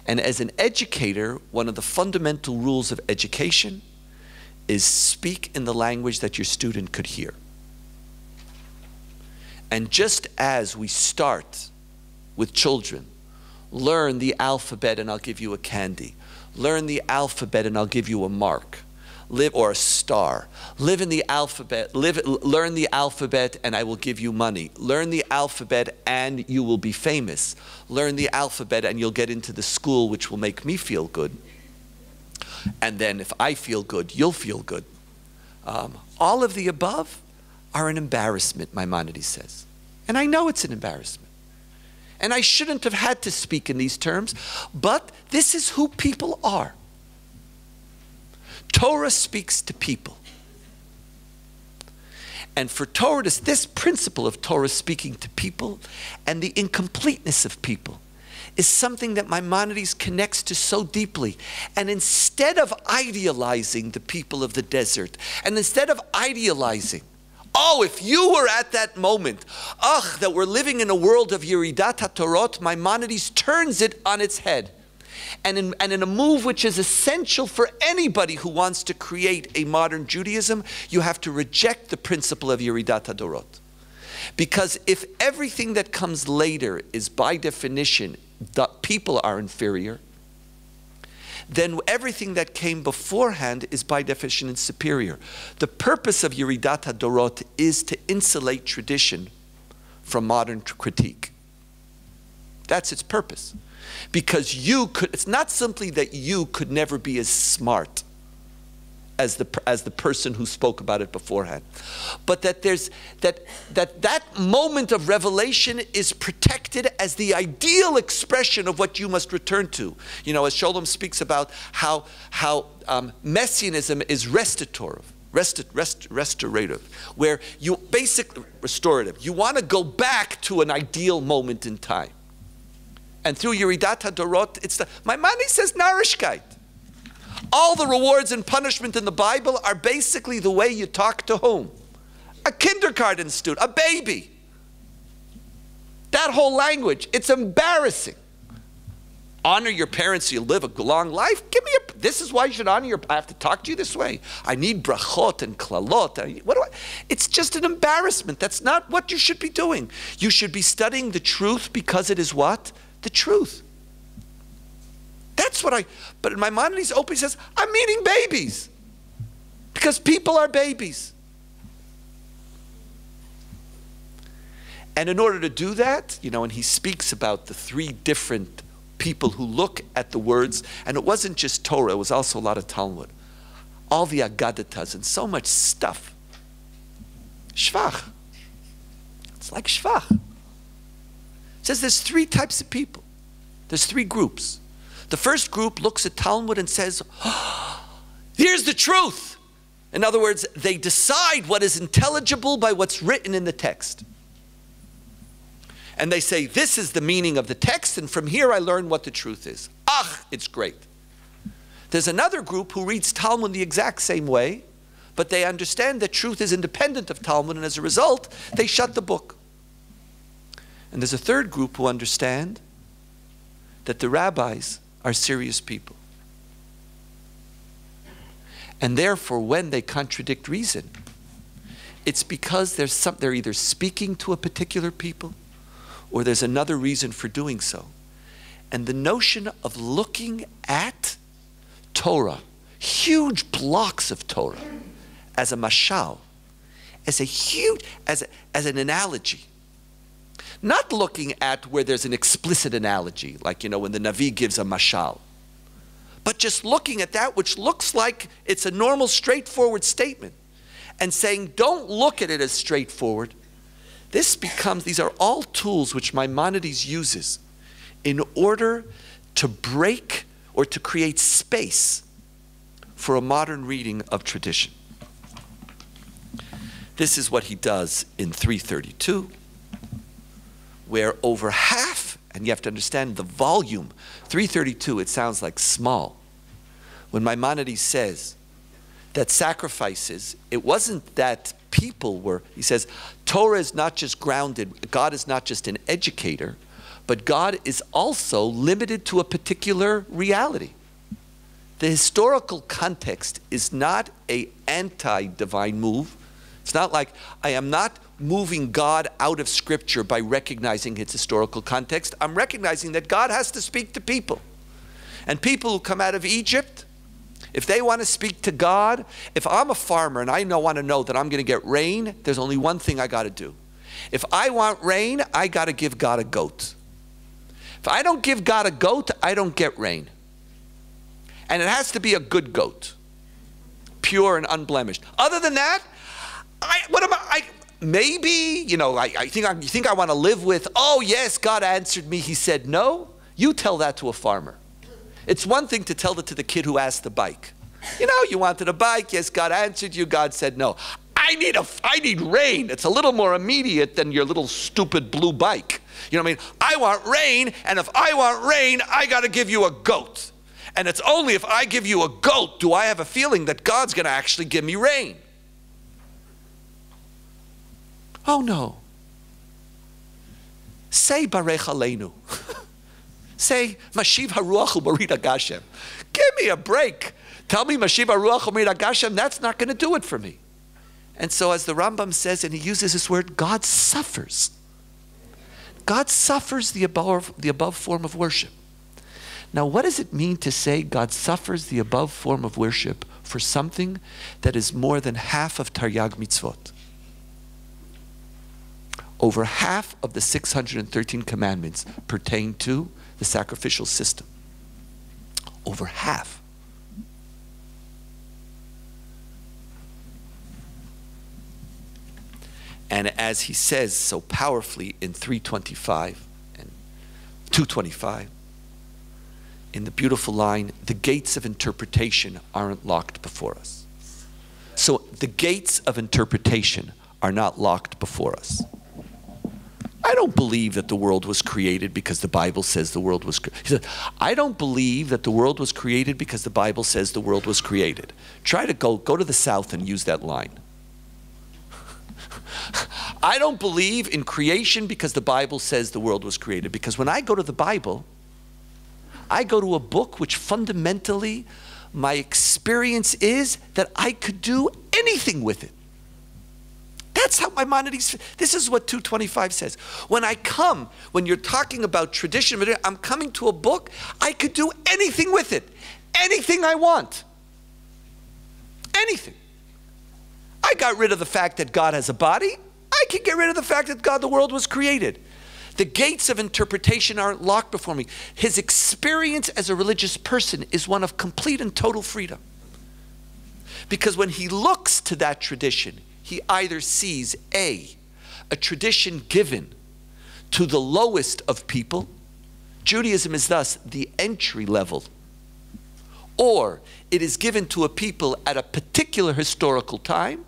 And as an educator, one of the fundamental rules of education is speak in the language that your student could hear. And just as we start with children, learn the alphabet and I'll give you a candy. Learn the alphabet and I'll give you a mark. Or a star. Live in the alphabet. Learn the alphabet and I will give you money. Learn the alphabet and you will be famous. Learn the alphabet and you'll get into the school which will make me feel good. And then if I feel good, you'll feel good. All of the above are an embarrassment, Maimonides says. And I know it's an embarrassment. And I shouldn't have had to speak in these terms, but this is who people are. Torah speaks to people. And for Torah, this principle of Torah speaking to people and the incompleteness of people is something that Maimonides connects to so deeply. And instead of idealizing the people of the desert, and instead of idealizing, oh, if you were at that moment, that we're living in a world of Yeridat HaTorot, Maimonides turns it on its head. And in a move which is essential for anybody who wants to create a modern Judaism, you have to reject the principle of Yeridat HaDorot. Because if everything that comes later is by definition, that people are inferior, then everything that came beforehand is by definition superior. The purpose of Yeridat HaDorot is to insulate tradition from modern critique. That's its purpose. Because it's not simply that you could never be as smart as the person who spoke about it beforehand, but that that moment of revelation is protected as the ideal expression of what you must return to. You know, as Shalom speaks about how messianism is restorative, where you basically restorative. You want to go back to an ideal moment in time. And through Yeridat HaDorot, Maimonides says narishkeit. All the rewards and punishment in the Bible are basically the way you talk to whom? A kindergarten student, a baby. That whole language, it's embarrassing. Honor your parents, you'll live a long life. This is why you should honor I have to talk to you this way. I need brachot and klalot. It's just an embarrassment. That's not what you should be doing. You should be studying the truth because it is what? The truth. That's what but in Maimonides openly says, I'm meaning babies. Because people are babies. And in order to do that, you know, and he speaks about the three different people who look at the words, and it wasn't just Torah, it was also a lot of Talmud. All the Agadatas and so much stuff. Shvach. It's like Shvach. It says there's three types of people. There's three groups. The first group looks at Talmud and says, here's the truth. In other words, they decide what is intelligible by what's written in the text. And they say, this is the meaning of the text, and from here I learn what the truth is. It's great. There's another group who reads Talmud the exact same way, but they understand that truth is independent of Talmud, and as a result, they shut the book. And there's a third group who understand that the rabbis are serious people. And therefore, when they contradict reason, it's because they're either speaking to a particular people or there's another reason for doing so. And the notion of looking at Torah, huge blocks of Torah, as a mashal, as an analogy. Not looking at where there's an explicit analogy, like, when the Navi gives a mashal, but just looking at that which looks like it's a normal, straightforward statement, and saying, don't look at it as straightforward. These are all tools which Maimonides uses in order to break or to create space for a modern reading of tradition. This is what he does in 332, where over half, and you have to understand the volume, 332, it sounds like small. When Maimonides says that sacrifices, it wasn't that people were, he says, Torah is not just grounded, God is not just an educator, but God is also limited to a particular reality. The historical context is not an anti-divine move. It's not like I am not moving God out of Scripture by recognizing its historical context. I'm recognizing that God has to speak to people. And people who come out of Egypt, if they want to speak to God, if I'm a farmer and I want to know that I'm going to get rain, there's only one thing I got to do. If I want rain, I got to give God a goat. If I don't give God a goat, I don't get rain. And it has to be a good goat, pure and unblemished. Other than that, maybe, I think I want to live with, oh yes, God answered me, he said no. You tell that to a farmer. It's one thing to tell it to the kid who asked the bike. You wanted a bike, yes, God answered you, God said no. I need rain. It's a little more immediate than your little stupid blue bike. You know what I mean? I want rain, and if I want rain, I got to give you a goat. And it's only if I give you a goat do I have a feeling that God's going to actually give me rain. Oh no. Say Barech Aleinu. Say Mashiv Haruach U'Barit Agashem. Give me a break. Tell me Mashiv Haruach U'Barit Agashem, that's not going to do it for me. And so as the Rambam says, and he uses this word, God suffers. God suffers the above form of worship. Now what does it mean to say God suffers the above form of worship for something that is more than half of Taryag Mitzvot? Over half of the 613 commandments pertain to the sacrificial system. Over half. And as he says so powerfully in 325 and 225, in the beautiful line, the gates of interpretation aren't locked before us. So the gates of interpretation are not locked before us. I don't believe that the world was created because the Bible says the world was created. He said, I don't believe that the world was created because the Bible says the world was created. Try to go to the South and use that line. I don't believe in creation because the Bible says the world was created. Because when I go to the Bible, I go to a book which fundamentally my experience is that I could do anything with it. That's how Maimonides, this is what 225 says. When you're talking about tradition, I'm coming to a book, I could do anything with it. Anything I want. Anything. I got rid of the fact that God has a body. I can get rid of the fact that the world was created. The gates of interpretation aren't locked before me. His experience as a religious person is one of complete and total freedom. Because when he looks to that tradition, he either sees a tradition given to the lowest of people. Judaism is thus the entry level. Or it is given to a people at a particular historical time.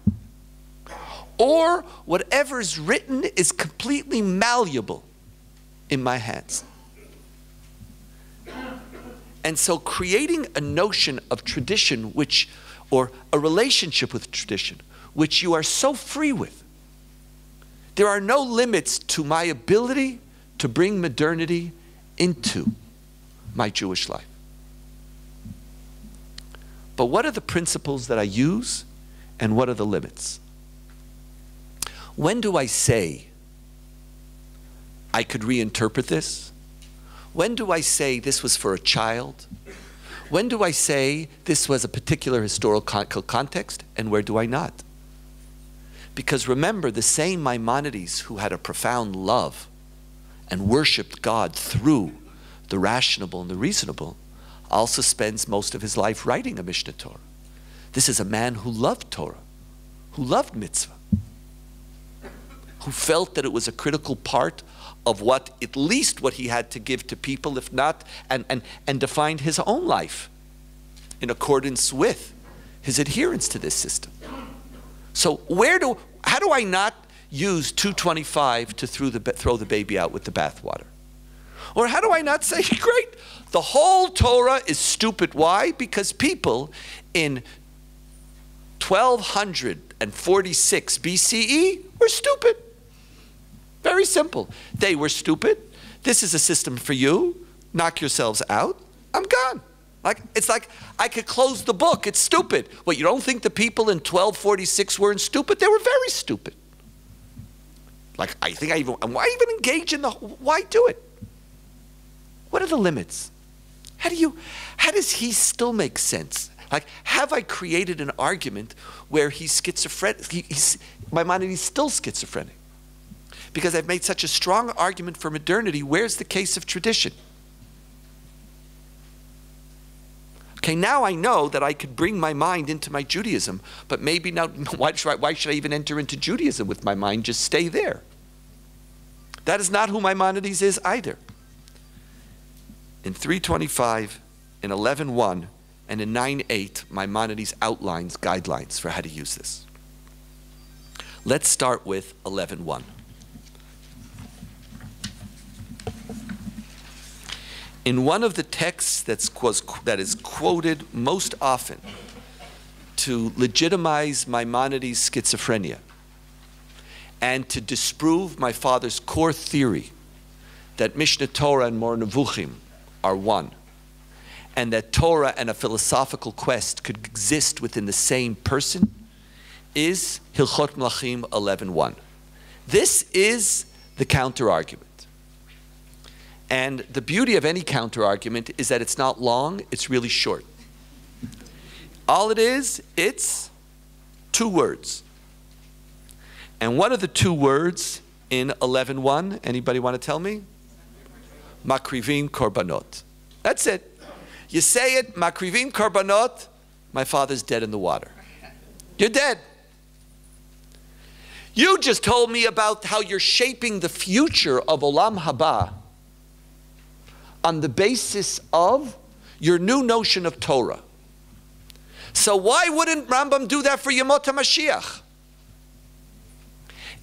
Or whatever is written is completely malleable in my hands. And so creating a notion of tradition or a relationship with tradition, which you are so free with. There are no limits to my ability to bring modernity into my Jewish life. But what are the principles that I use, and what are the limits? When do I say I could reinterpret this? When do I say this was for a child? When do I say this was a particular historical context, and where do I not? Because remember, the same Maimonides who had a profound love and worshiped God through the rational and the reasonable also spends most of his life writing a Mishnah Torah. This is a man who loved Torah, who loved mitzvah, who felt that it was a critical part of at least what he had to give to people, if not, and defined his own life in accordance with his adherence to this system. So how do I not use 225 to throw the baby out with the bathwater? Or how do I not say, great, the whole Torah is stupid. Why? Because people in 1246 BCE were stupid. Very simple. They were stupid. This is a system for you. Knock yourselves out. I'm gone. It's like I could close the book. It's stupid. What, you don't think the people in 1246 weren't stupid? They were very stupid. Why even engage in why do it? What are the limits? How does he still make sense? Have I created an argument where he's schizophrenic? Maimonides is still schizophrenic. Because I've made such a strong argument for modernity, where's the case of tradition? Okay, now I know that I could bring my mind into my Judaism, but maybe now, why should I even enter into Judaism with my mind? Just stay there. That is not who Maimonides is either. In 325, in 11.1, and in 9.8, Maimonides outlines guidelines for how to use this. Let's start with 11.1. In one of the texts that is quoted most often to legitimize Maimonides' schizophrenia and to disprove my father's core theory that Mishnah Torah and Moreh Nevuchim are one, and that Torah and a philosophical quest could exist within the same person, is Hilchot Melachim 11.1. This is the counter-argument. And the beauty of any counter-argument is that it's not long, it's really short. All it is, it's 2 words. And what are the 2 words in 11.1? Anybody want to tell me? Makrivim korbanot. That's it. You say it, Makrivim korbanot, my father's dead in the water. You're dead. You just told me about how you're shaping the future of Olam Haba on the basis of your new notion of Torah. So why wouldn't Rambam do that for Yemot HaMashiach?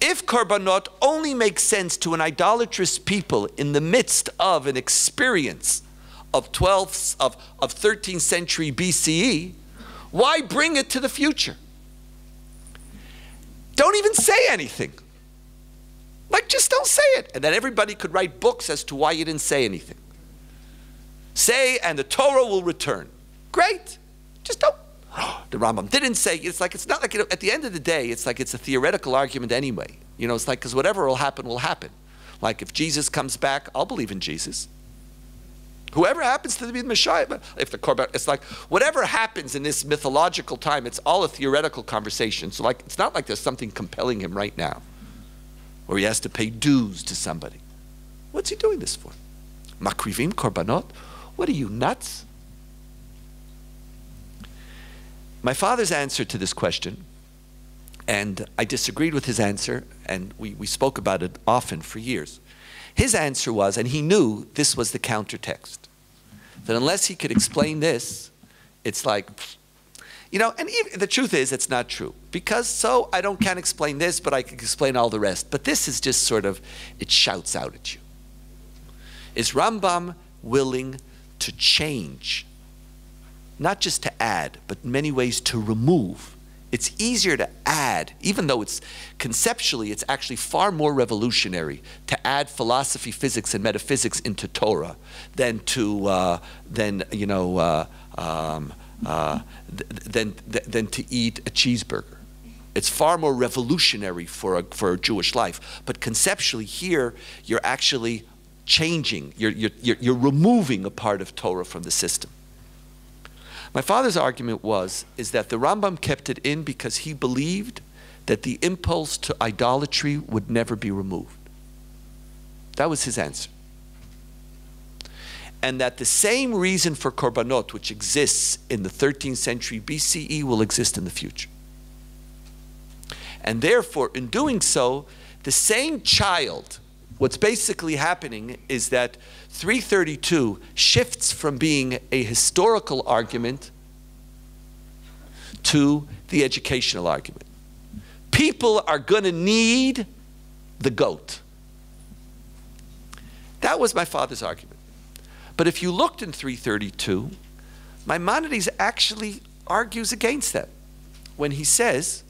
If korbanot only makes sense to an idolatrous people in the midst of an experience of 13th century BCE, why bring it to the future? Don't even say anything. Just don't say it. And then everybody could write books as to why you didn't say anything. Say, and the Torah will return. Great. Just don't. The Rambam didn't say. It's not like, at the end of the day, it's a theoretical argument anyway. It's because whatever will happen will happen. If Jesus comes back, I'll believe in Jesus. Whoever happens to be the Messiah, if the Korban, it's whatever happens in this mythological time, it's all a theoretical conversation. So it's not like there's something compelling him right now, or he has to pay dues to somebody. What's he doing this for? Makrivim korbanot? What are you, nuts? My father's answer to this question, and I disagreed with his answer, and we spoke about it often for years. His answer was, and he knew this was the counter text, that unless he could explain this, it's and even, the truth is it's not true. Because I can't explain this, but I can explain all the rest. But this is just it shouts out at you. Is Rambam willing to change, not just to add, but in many ways to remove. It's easier to add, even though it's conceptually, it's actually far more revolutionary to add philosophy, physics, and metaphysics into Torah than to than to eat a cheeseburger. It's far more revolutionary for a Jewish life. But conceptually, here you're actually changing. You're removing a part of Torah from the system. My father's argument is that the Rambam kept it in because he believed that the impulse to idolatry would never be removed. That was his answer. And that the same reason for korbanot, which exists in the 13th century BCE, will exist in the future. And therefore, in doing so, the same child, what's basically happening is that 332 shifts from being a historical argument to the educational argument. People are going to need the goat. That was my father's argument. But if you looked in 332, Maimonides actually argues against that when he says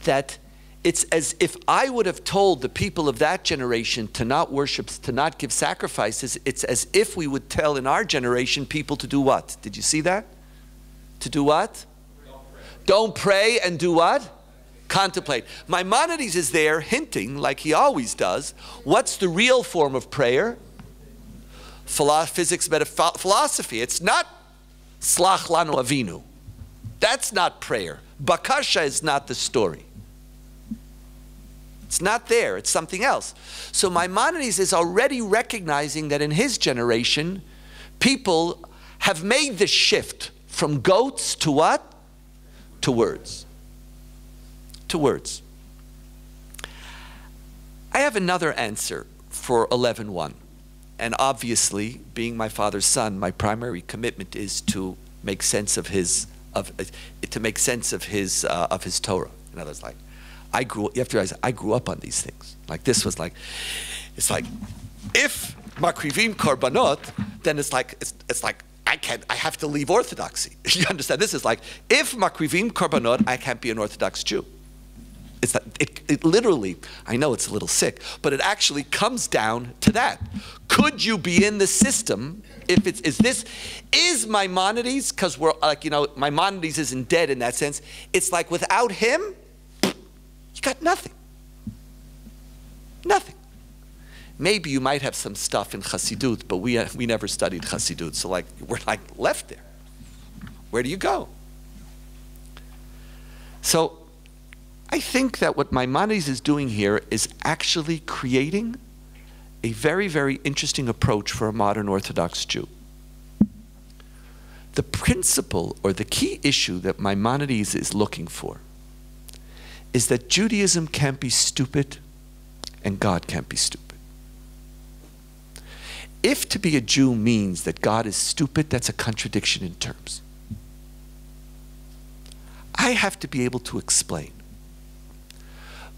that it's as if I would have told the people of that generation to not worship, to not give sacrifices. It's as if we would tell in our generation people to do what? Did you see that? To do what? Don't pray and do what? Contemplate. Maimonides is there hinting, like he always does, what's the real form of prayer? Physics, philosophy. It's not Slach Lanu Avinu. That's not prayer. Bakasha is not the story. It's not there, it's something else. So Maimonides is already recognizing that in his generation, people have made the shift from goats to what? To words. To words. I have another answer for 11.1. And obviously, being my father's son, my primary commitment is to make sense of his Torah. In other words, like, you have to realize, I grew up on these things. Like this was like, it's like, if makrivim korbanot, then it's like I have to leave orthodoxy. You understand? This is like, if makrivim korbanot, I can't be an Orthodox Jew. It's that it literally, I know it's a little sick, but it actually comes down to that. Could you be in the system if is Maimonides, because we're like, Maimonides isn't dead in that sense. It's like without him, you got nothing. Nothing. Maybe you might have some stuff in Chassidut, but we never studied Chassidut, so like we're like left there. Where do you go? So I think that what Maimonides is doing here is actually creating a very, very interesting approach for a modern Orthodox Jew. The principle or the key issue that Maimonides is looking for is that Judaism can't be stupid and God can't be stupid. If to be a Jew means that God is stupid, that's a contradiction in terms. I have to be able to explain.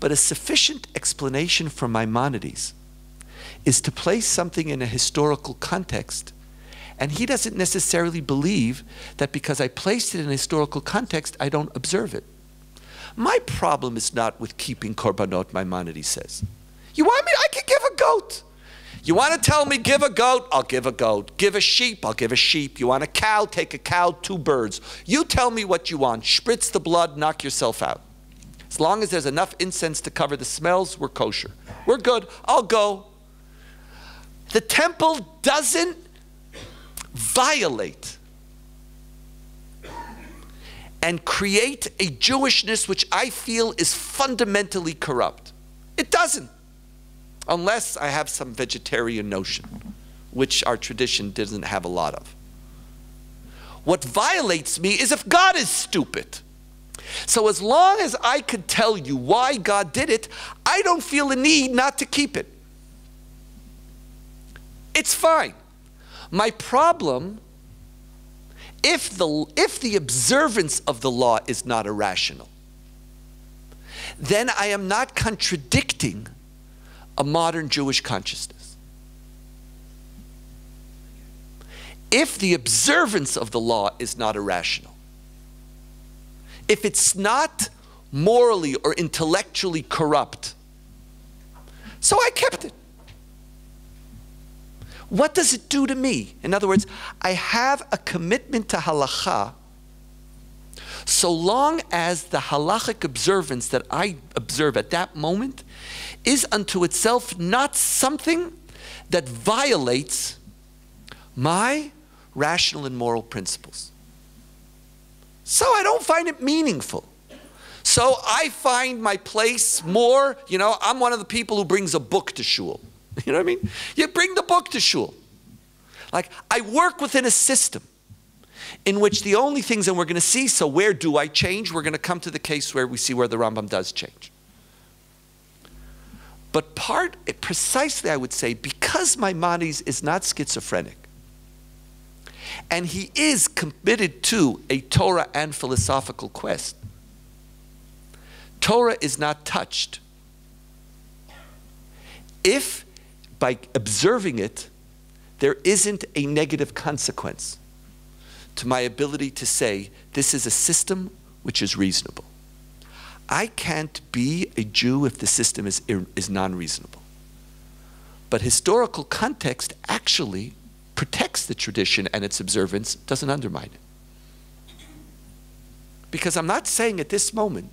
But a sufficient explanation for Maimonides is to place something in a historical context, and he doesn't necessarily believe that because I placed it in a historical context, I don't observe it. My problem is not with keeping korbanot, Maimonides says. You want me? I can give a goat. You want to tell me give a goat? I'll give a goat. Give a sheep? I'll give a sheep. You want a cow? Take a cow, 2 birds. You tell me what you want. Spritz the blood, knock yourself out. As long as there's enough incense to cover the smells, we're kosher. We're good. I'll go. The temple doesn't violate and create a Jewishness which I feel is fundamentally corrupt. It doesn't. Unless I have some vegetarian notion, which our tradition doesn't have a lot of. What violates me is if God is stupid. So as long as I could tell you why God did it, I don't feel a need not to keep it. It's fine. My problem, if the observance of the law is not irrational, then I am not contradicting a modern Jewish consciousness. if the observance of the law is not irrational, if it's not morally or intellectually corrupt, so I kept it. What does it do to me? In other words, I have a commitment to halakha so long as the halachic observance that I observe at that moment is unto itself not something that violates my rational and moral principles. So I don't find it meaningful. So I find my place more, I'm one of the people who brings a book to shul. You know what I mean? You bring the book to shul. Like, I work within a system in which the only things that we're going to see, so where do I change? We're going to come to the case where we see where the Rambam does change. But precisely I would say, because Maimonides is not schizophrenic, and he is committed to a Torah and philosophical quest, Torah is not touched if by observing it, there isn't a negative consequence to my ability to say, this is a system which is reasonable. I can't be a Jew if the system is non-reasonable. But historical context actually protects the tradition and its observance, doesn't undermine it. Because I'm not saying at this moment,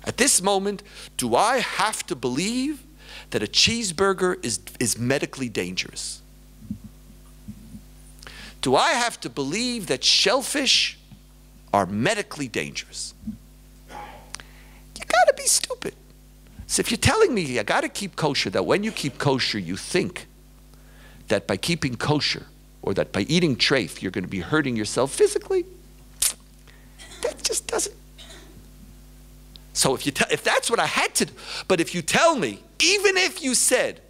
at this moment, do I have to believe that a cheeseburger is medically dangerous? Do I have to believe that shellfish are medically dangerous? You gotta be stupid. So if you're telling me you gotta keep kosher, that when you keep kosher you think that by keeping kosher or that by eating treif you're going to be hurting yourself physically, that just doesn't. So if that's what I had to do, but if you tell me, even if you said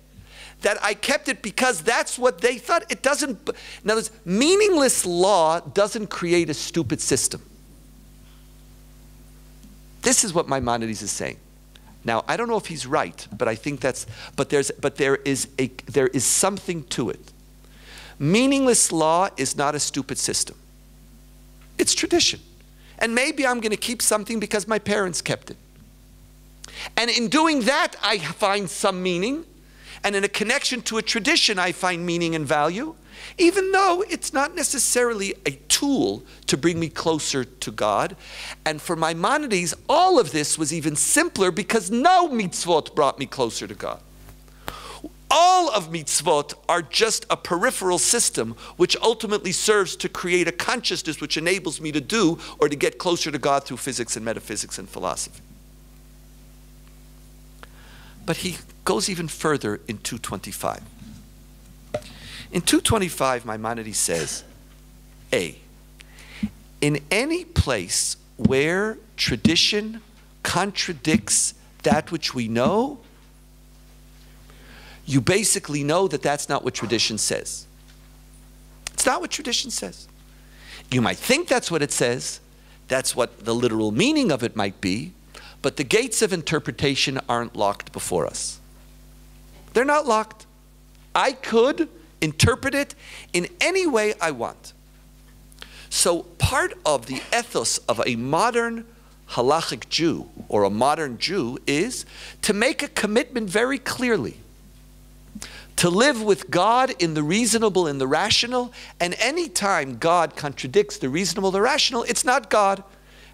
that I kept it because that's what they thought, it doesn't. In other words, meaningless law doesn't create a stupid system. This is what Maimonides is saying. Now, I don't know if he's right, but I think that's, there is something to it. Meaningless law is not a stupid system. It's tradition. And maybe I'm going to keep something because my parents kept it. And in doing that, I find some meaning. And in a connection to a tradition, I find meaning and value, even though it's not necessarily a tool to bring me closer to God. And for Maimonides, all of this was even simpler because no mitzvot brought me closer to God. All of mitzvot are just a peripheral system which ultimately serves to create a consciousness which enables me to do or to get closer to God through physics and metaphysics and philosophy. But he goes even further in 225. In 225, Maimonides says, A, in any place where tradition contradicts that which we know, you basically know that that's not what tradition says. It's not what tradition says. You might think that's what it says. That's what the literal meaning of it might be. But the gates of interpretation aren't locked before us. They're not locked. I could interpret it in any way I want. So part of the ethos of a modern halachic Jew or a modern Jew is to make a commitment very clearly to live with God in the reasonable and the rational, and any time God contradicts the reasonable, the rational, it's not God.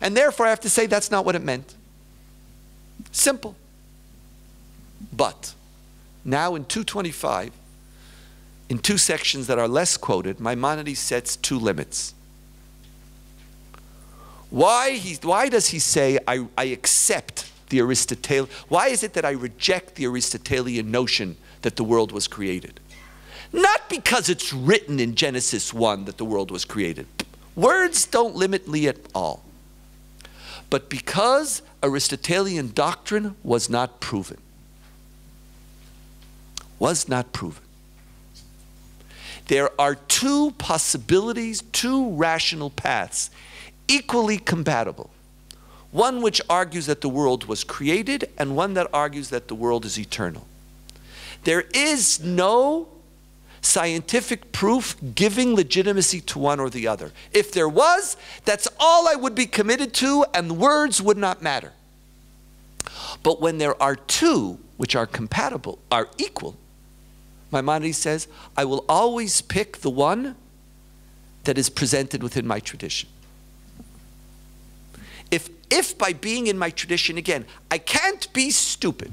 And therefore I have to say that's not what it meant. Simple. But now in 225, in two sections that are less quoted, Maimonides sets two limits. Why does he say, I accept the Aristotelian, why is it that I reject the Aristotelian notion that the world was created? Not because it's written in Genesis 1 that the world was created. Words don't limit me at all. But because Aristotelian doctrine was not proven. Was not proven. There are two possibilities, two rational paths, equally compatible. One which argues that the world was created, and one that argues that the world is eternal. There is no scientific proof giving legitimacy to one or the other. If there was, that's all I would be committed to, and words would not matter. But when there are two which are compatible, are equal, Maimonides says, I will always pick the one that is presented within my tradition. If by being in my tradition, again, I can't be stupid,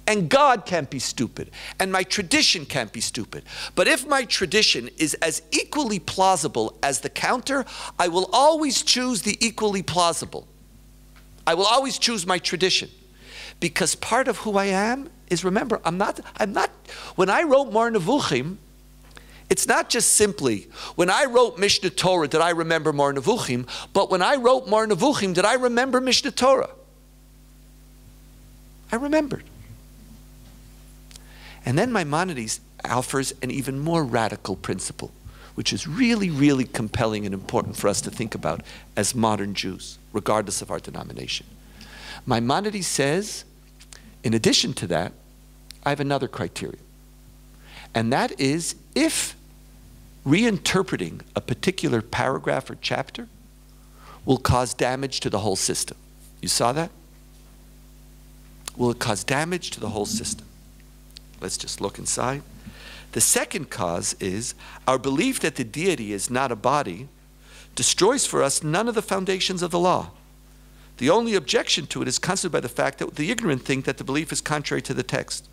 and God can't be stupid, and my tradition can't be stupid, but if my tradition is as equally plausible as the counter, I will always choose the equally plausible. I will always choose my tradition, because part of who I am is, remember, I'm not, when I wrote Mar Nevuchim, it's not just simply, when I wrote Mishnah Torah, did I remember Mar Nevuchim, but when I wrote Mar Nevuchim, did I remember Mishnah Torah? I remembered. And then Maimonides offers an even more radical principle, which is really, really compelling and important for us to think about as modern Jews, regardless of our denomination. Maimonides says, in addition to that, I have another criteria. And that is, if reinterpreting a particular paragraph or chapter will cause damage to the whole system. You saw that? Will it cause damage to the whole system? Let's just look inside. The second cause is our belief that the deity is not a body destroys for us none of the foundations of the law. The only objection to it is constituted by the fact that the ignorant think that the belief is contrary to the text.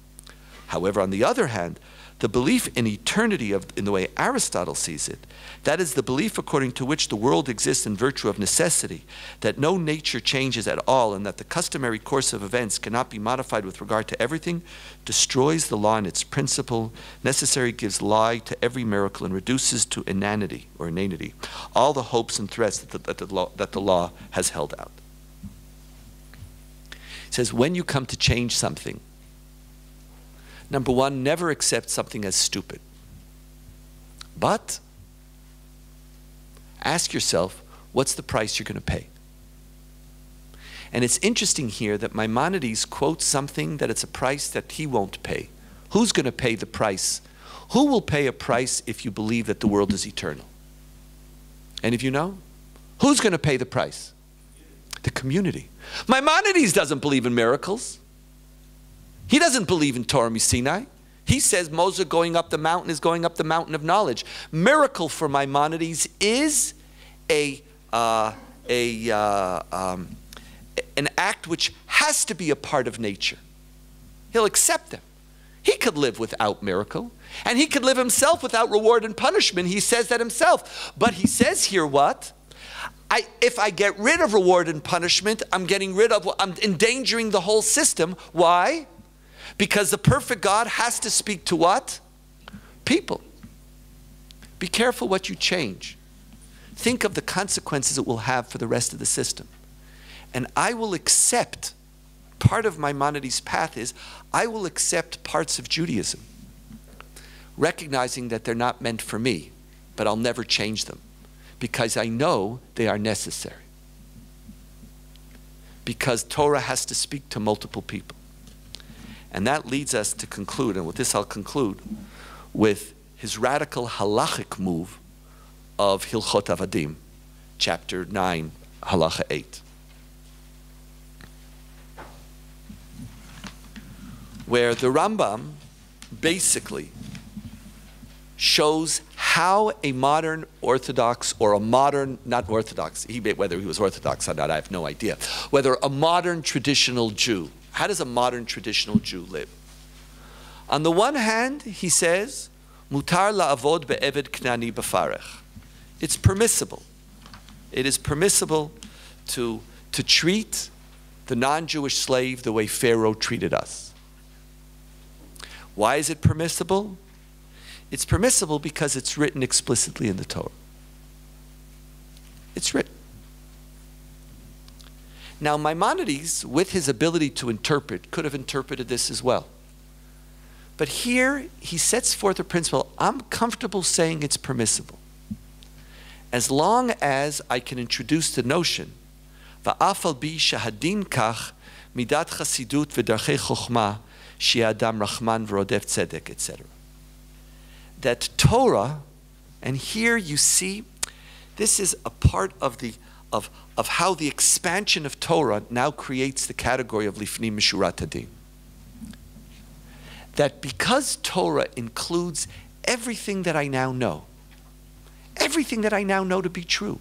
However, on the other hand, the belief in eternity in the way Aristotle sees it, that is the belief according to which the world exists in virtue of necessity, that no nature changes at all and that the customary course of events cannot be modified with regard to everything, destroys the law in its principle. Necessary gives lie to every miracle and reduces to inanity or inanity all the hopes and threats that the law has held out. It says, when you come to change something, number one, never accept something as stupid. But ask yourself, what's the price you're going to pay? And it's interesting here that Maimonides quotes something that it's a price that he won't pay. Who's going to pay the price? Who will pay a price if you believe that the world is eternal? Any of you know? Who's going to pay the price? The community. Maimonides doesn't believe in miracles. He doesn't believe in Torah Sinai. He says Moses going up the mountain is going up the mountain of knowledge. Miracle for Maimonides is an act which has to be a part of nature. He'll accept them. He could live without miracle, and he could live himself without reward and punishment. He says that himself. But he says here what? If I get rid of reward and punishment, I'm endangering the whole system. Why? Because the perfect God has to speak to what? People. Be careful what you change. Think of the consequences it will have for the rest of the system. And I will accept, part of Maimonides' path is, I will accept parts of Judaism, recognizing that they're not meant for me, but I'll never change them, because I know they are necessary. Because Torah has to speak to multiple people. And that leads us to conclude, and with this I'll conclude, with his radical halachic move of Hilchot Avadim, chapter 9, halacha 8. Where the Rambam basically shows how a modern Orthodox, or a modern, not Orthodox, whether he was Orthodox or not, I have no idea, whether a modern traditional Jew, how does a modern traditional Jew live? On the one hand, he says, Mutar la'avod be'eved knani b'farech. It's permissible. It is permissible to treat the non-Jewish slave the way Pharaoh treated us. Why is it permissible? It's permissible because it's written explicitly in the Torah. It's written. Now, Maimonides, with his ability to interpret, could have interpreted this as well. But here, he sets forth a principle. I'm comfortable saying it's permissible, as long as I can introduce the notion, va'afal bi shahadin kach midat chasidut v'darchei chokhmah she'adam rachman v'rodef tzedek, etc. that Torah, and here you see, this is a part of how the expansion of Torah now creates the category of Lifnim Mishurat Hadin. That because Torah includes everything that I now know, everything that I now know to be true,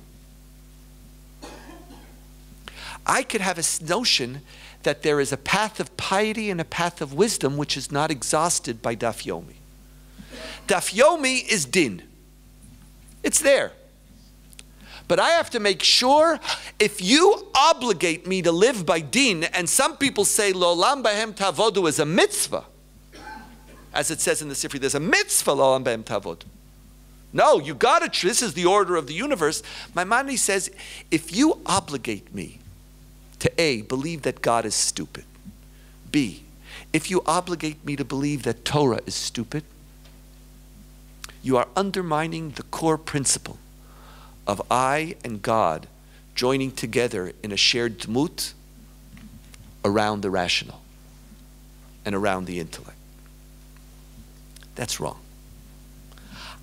I could have a notion that there is a path of piety and a path of wisdom which is not exhausted by Daf Yomi. Daf Yomi is din. It's there. But I have to make sure, if you obligate me to live by din, and some people say Lo'olam Bahem Tavodu is a mitzvah, as it says in the Sifri, there's a mitzvah Lo'olam Bahem Tavodu. No, you gotta, this is the order of the universe. Maimonides says, if you obligate me to A, believe that God is stupid, B, if you obligate me to believe that Torah is stupid, you are undermining the core principle of I and God joining together in a shared dmut around the rational and around the intellect. That's wrong.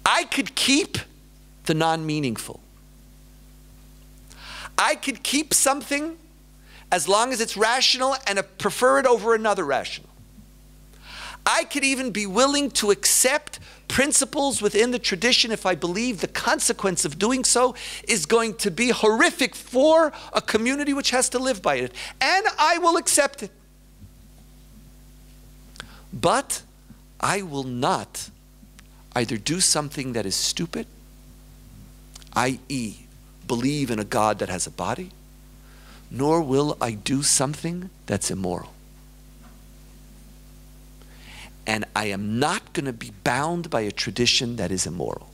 I could keep the non-meaningful. I could keep something as long as it's rational and prefer it over another rational. I could even be willing to accept principles within the tradition if I believe the consequence of doing so is going to be horrific for a community which has to live by it. And I will accept it. But I will not either do something that is stupid, i.e., believe in a God that has a body, nor will I do something that's immoral. And I am not going to be bound by a tradition that is immoral.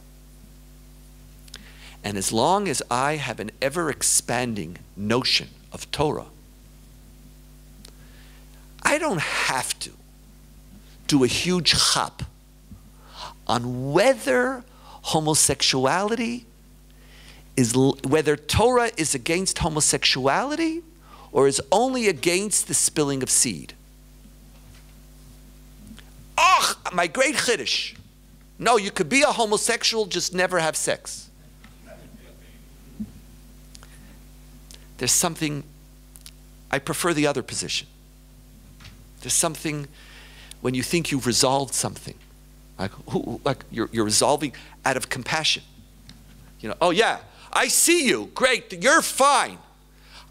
And as long as I have an ever-expanding notion of Torah, I don't have to do a huge chap on whether homosexuality is, whether Torah is against homosexuality or is only against the spilling of seed. Oh, my great chiddush. No, you could be a homosexual, just never have sex. There's something, I prefer the other position. There's something, when you think you've resolved something, like you're resolving out of compassion. You know, oh yeah, I see you, great, you're fine.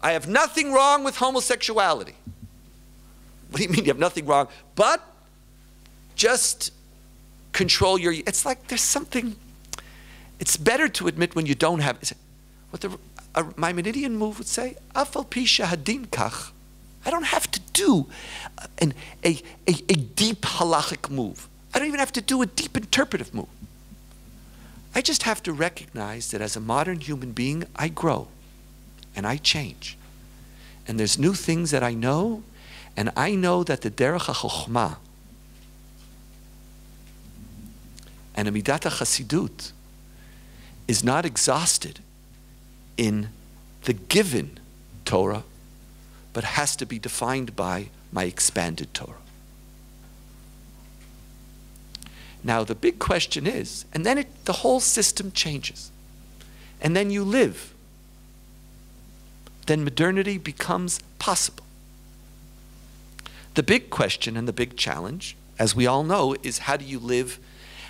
I have nothing wrong with homosexuality. What do you mean you have nothing wrong? But just control your, it's like there's something, it's better to admit when you don't have, what a Maimonidean move would say, Afal Pisha Hadin Kach. I don't have to do a deep halachic move. I don't even have to do a deep interpretive move. I just have to recognize that as a modern human being, I grow and I change. And there's new things that I know, and I know that the derech ha-chokhmah and amidat ha-chasidut is not exhausted in the given Torah, but has to be defined by my expanded Torah. Now the big question is, and then the whole system changes, and then you live. Then modernity becomes possible. The big question and the big challenge, as we all know, is how do you live?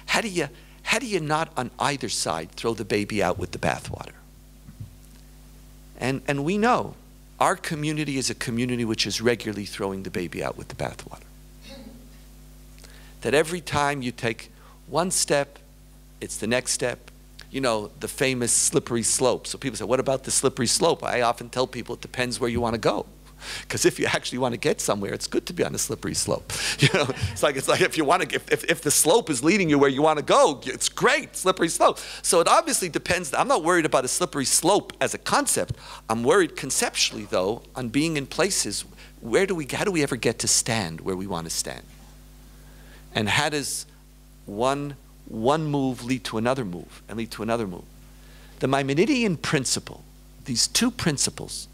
How do you not on either side throw the baby out with the bathwater? And we know our community is a community which is regularly throwing the baby out with the bathwater. That every time you take one step, it's the next step. You know, the famous slippery slope. So people say, what about the slippery slope? I often tell people it depends where you want to go. Because if you actually want to get somewhere, it's good to be on a slippery slope. You know, it's like if you want to, if the slope is leading you where you want to go, it's great, slippery slope. So it obviously depends. I'm not worried about a slippery slope as a concept. I'm worried conceptually, though, on being in places how do we ever get to stand where we want to stand? And how does one move lead to another move and lead to another move? The Maimonidean principle, these two principles.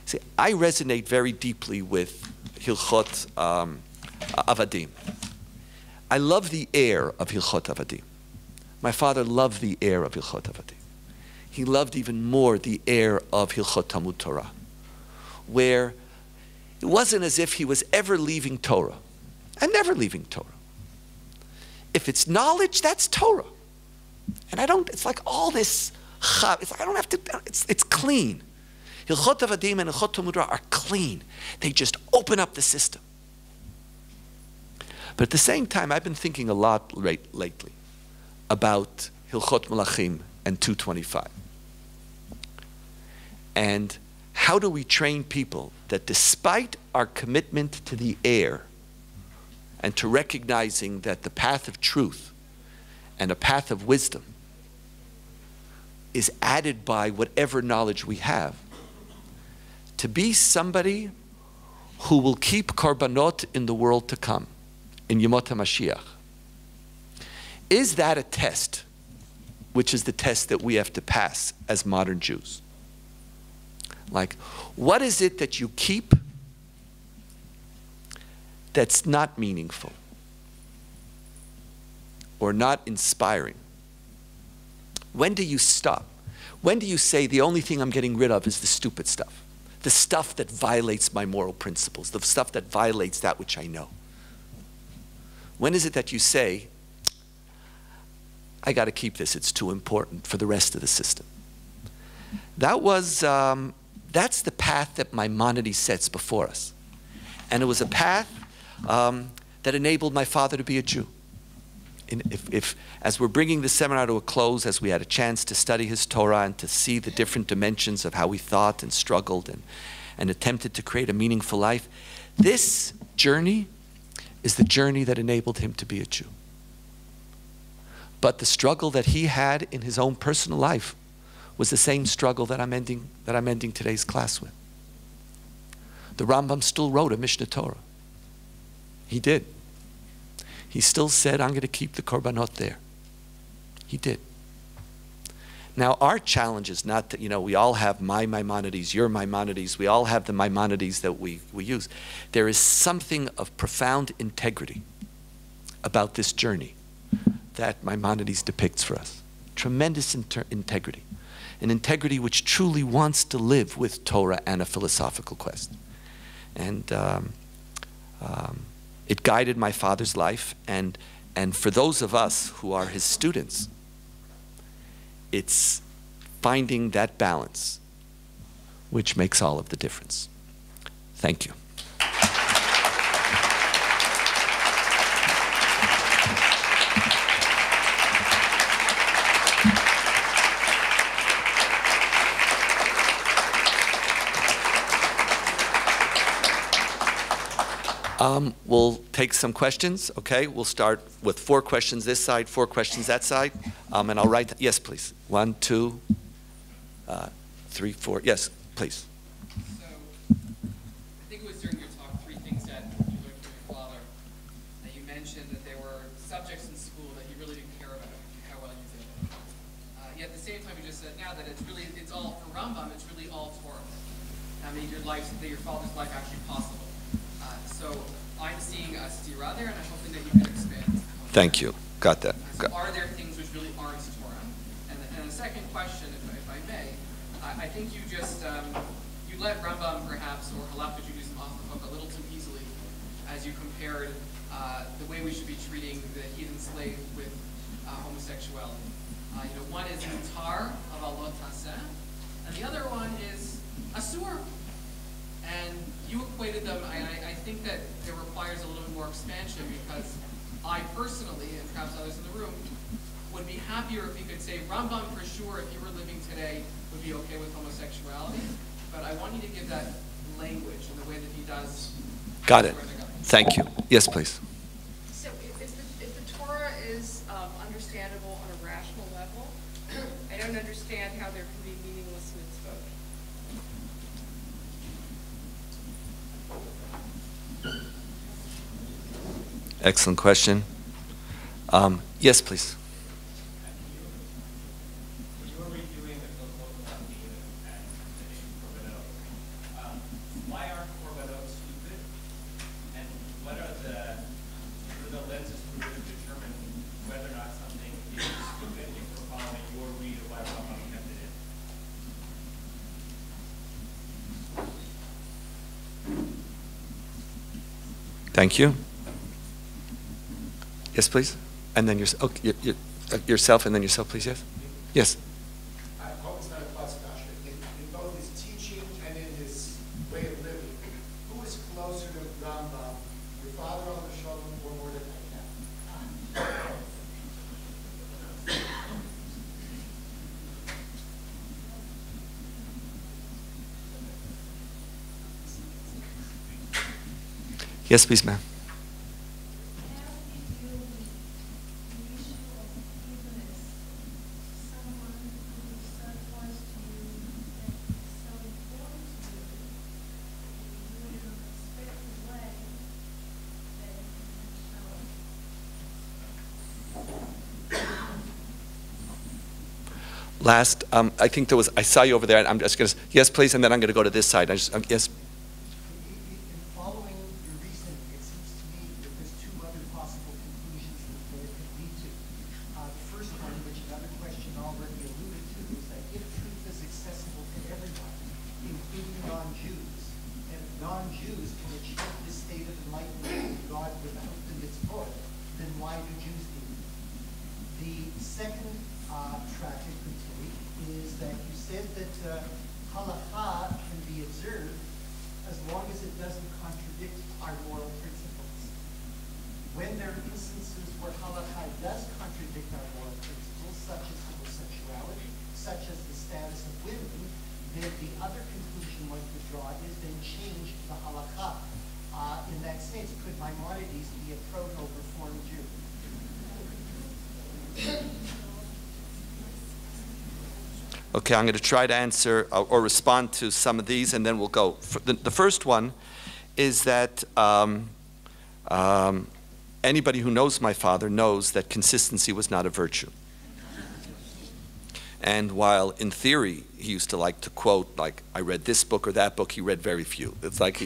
See, I resonate very deeply with Hilchot Avadim. I love the air of Hilchot Avadim. My father loved the air of Hilchot Avadim. He loved even more the air of Hilchot Talmud Torah, where it wasn't as if he was ever leaving Torah and never leaving Torah. If it's knowledge, that's Torah. And it's like all this, it's like I don't have to, it's clean. Hilchot Avadim and Hilchot Talmud Torah are clean. They just open up the system. But at the same time, I've been thinking a lot lately about Hilchot Melachim and 225. And how do we train people that despite our commitment to the air and to recognizing that the path of truth and a path of wisdom is added by whatever knowledge we have, to be somebody who will keep korbanot in the world to come, in Yemot HaMashiach? Is that a test, which is the test that we have to pass as modern Jews? Like, what is it that you keep that's not meaningful or not inspiring? When do you stop? When do you say the only thing I'm getting rid of is the stupid stuff? The stuff that violates my moral principles, the stuff that violates that which I know. When is it that you say, I got to keep this, it's too important for the rest of the system? That's the path that Maimonides sets before us. And it was a path that enabled my father to be a Jew. As we're bringing the seminar to a close, as we had a chance to study his Torah and to see the different dimensions of how he thought and struggled and attempted to create a meaningful life, this journey is the journey that enabled him to be a Jew. But the struggle that he had in his own personal life was the same struggle that I'm ending today's class with. The Rambam still wrote a Mishnah Torah. He did. He still said, I'm going to keep the korbanot there. He did. Now, our challenge is not that, we all have my Maimonides, your Maimonides. We all have the Maimonides that we use. There is something of profound integrity about this journey that Maimonides depicts for us. Tremendous integrity. An integrity which truly wants to live with Torah and a philosophical quest. And it guided my father's life, and for those of us who are his students, it's finding that balance which makes all of the difference. Thank you. We'll take some questions, okay? We'll start with 4 questions this side, 4 questions that side, and I'll write, yes, please. 1, 2, 3, 4, yes, please. So, I think it was during your talk, 3 things that you learned from your father, that you mentioned that there were subjects in school that you really didn't care about, how well you did. Yet at the same time, you just said now that it's all for Rambam, it's really all Torah. I mean, your father's life actually possible. So I'm seeing a stira there, and I'm hoping that you can expand. Thank you. Got that. So are there things which really aren't Torah? And the second question, if I may, I think you just you let Rambam perhaps or Halakha Judaism off the hook a little too easily as you compared the way we should be treating the heathen slave with homosexuality. One is mutar of Allah taseh, and the other one is asur. And you equated them, I think that it requires a little bit more expansion, because I personally, and perhaps others in the room, would be happier if you could say Rambam for sure, if you were living today, would be okay with homosexuality. But I want you to give that language in the way that he does. Got it. Thank you. Yes, please. So if the Torah is understandable on a rational level, I don't understand how there can be meaningless mitzvot. Excellent question. Yes, please. Why aren't korbanot stupid? And what are the lenses through which to determine whether or not something is stupid Thank you. Yes, please. And then yourself, yourself, and then yourself, please. Yes. Yes. I hope it's not a plus question. In both his teaching and in his way of living, who is closer to Rambam, your father on the Shalom or Mordecai? Yes, please, ma'am. Last, I think there was, I saw you over there, and I'm just going to, yes, please, and then I'm going to go to this side. Yes. In following your reasoning, it seems to me that there's two other possible conclusions that it could lead to. The first one, which another question already alluded to, is that if truth is accessible to everyone, including non-Jews, and if non-Jews can achieve this state of enlightenment with God without the mitzvot, then why do Jews need it? The second track it could take is that you said that halakha can be observed as long as it doesn't contradict our moral principles. When there are instances where halakha does contradict our moral principles, such as homosexuality, such as the status of women, then the other conclusion one could draw is then change the halakha. In that sense, could Maimonides be a proto-reformed Jew? Okay, I'm going to try to answer or respond to some of these, and then we'll go. The first one is that anybody who knows my father knows that consistency was not a virtue. And while in theory he used to like to quote, like, I read this book or that book, he read very few. It's like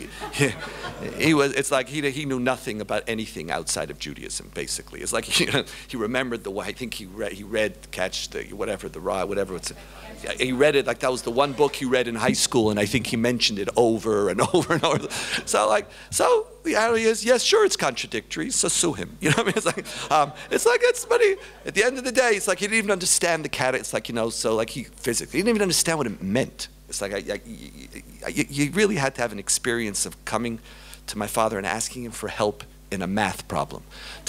he knew nothing about anything outside of Judaism, basically. It's like he remembered the way, I think he read Catch the whatever it's. He read it like that was the one book he read in high school, and I think he mentioned it over and over and over. So the reality is, yes, sure, it's contradictory, so sue him. You know what I mean? It's funny. At the end of the day, it's like he didn't even understand the cat. It's like, so like he didn't even understand what it meant. It's like you really had to have an experience of coming to my father and asking him for help in a math problem.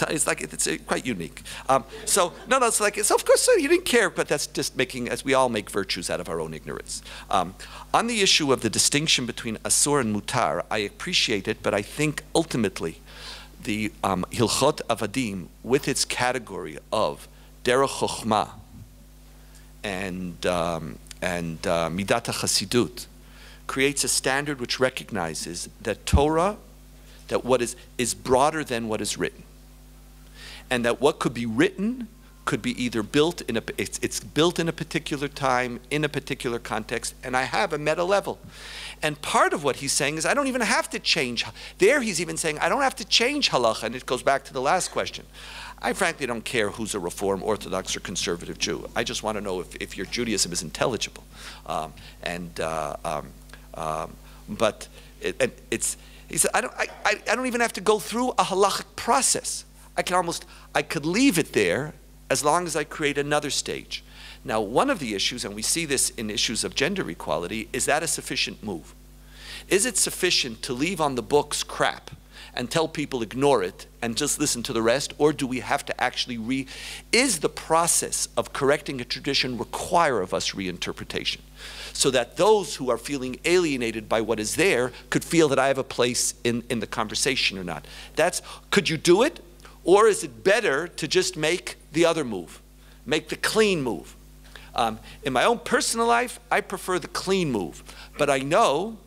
It's like it's quite unique. So of course he didn't care, but that's just making, as we all make virtues out of our own ignorance. On the issue of the distinction between asur and mutar, I appreciate it, but I think ultimately the Hilchot Avadim, with its category of derech chokhmah and midat hachasidut, creates a standard which recognizes that Torah, that what is broader than what is written, and that what could be written could be either built in it's built in a particular time, in a particular context, and I have a meta level. And part of what he's saying is I don't even have to change. There he's even saying I don't have to change halacha, and it goes back to the last question. I frankly don't care who's a Reform, Orthodox, or Conservative Jew. I just want to know if your Judaism is intelligible. He said, I don't even have to go through a halachic process. I could leave it there as long as I create another stage. Now, one of the issues, and we see this in issues of gender equality, is that a sufficient move? Is it sufficient to leave on the books crap and tell people ignore it and just listen to the rest, or do we have to actually is the process of correcting a tradition require of us reinterpretation? So that those who are feeling alienated by what is there could feel that I have a place in the conversation or not. Could you do it? Or is it better to just make the other move, make the clean move? In my own personal life, I prefer the clean move. But I know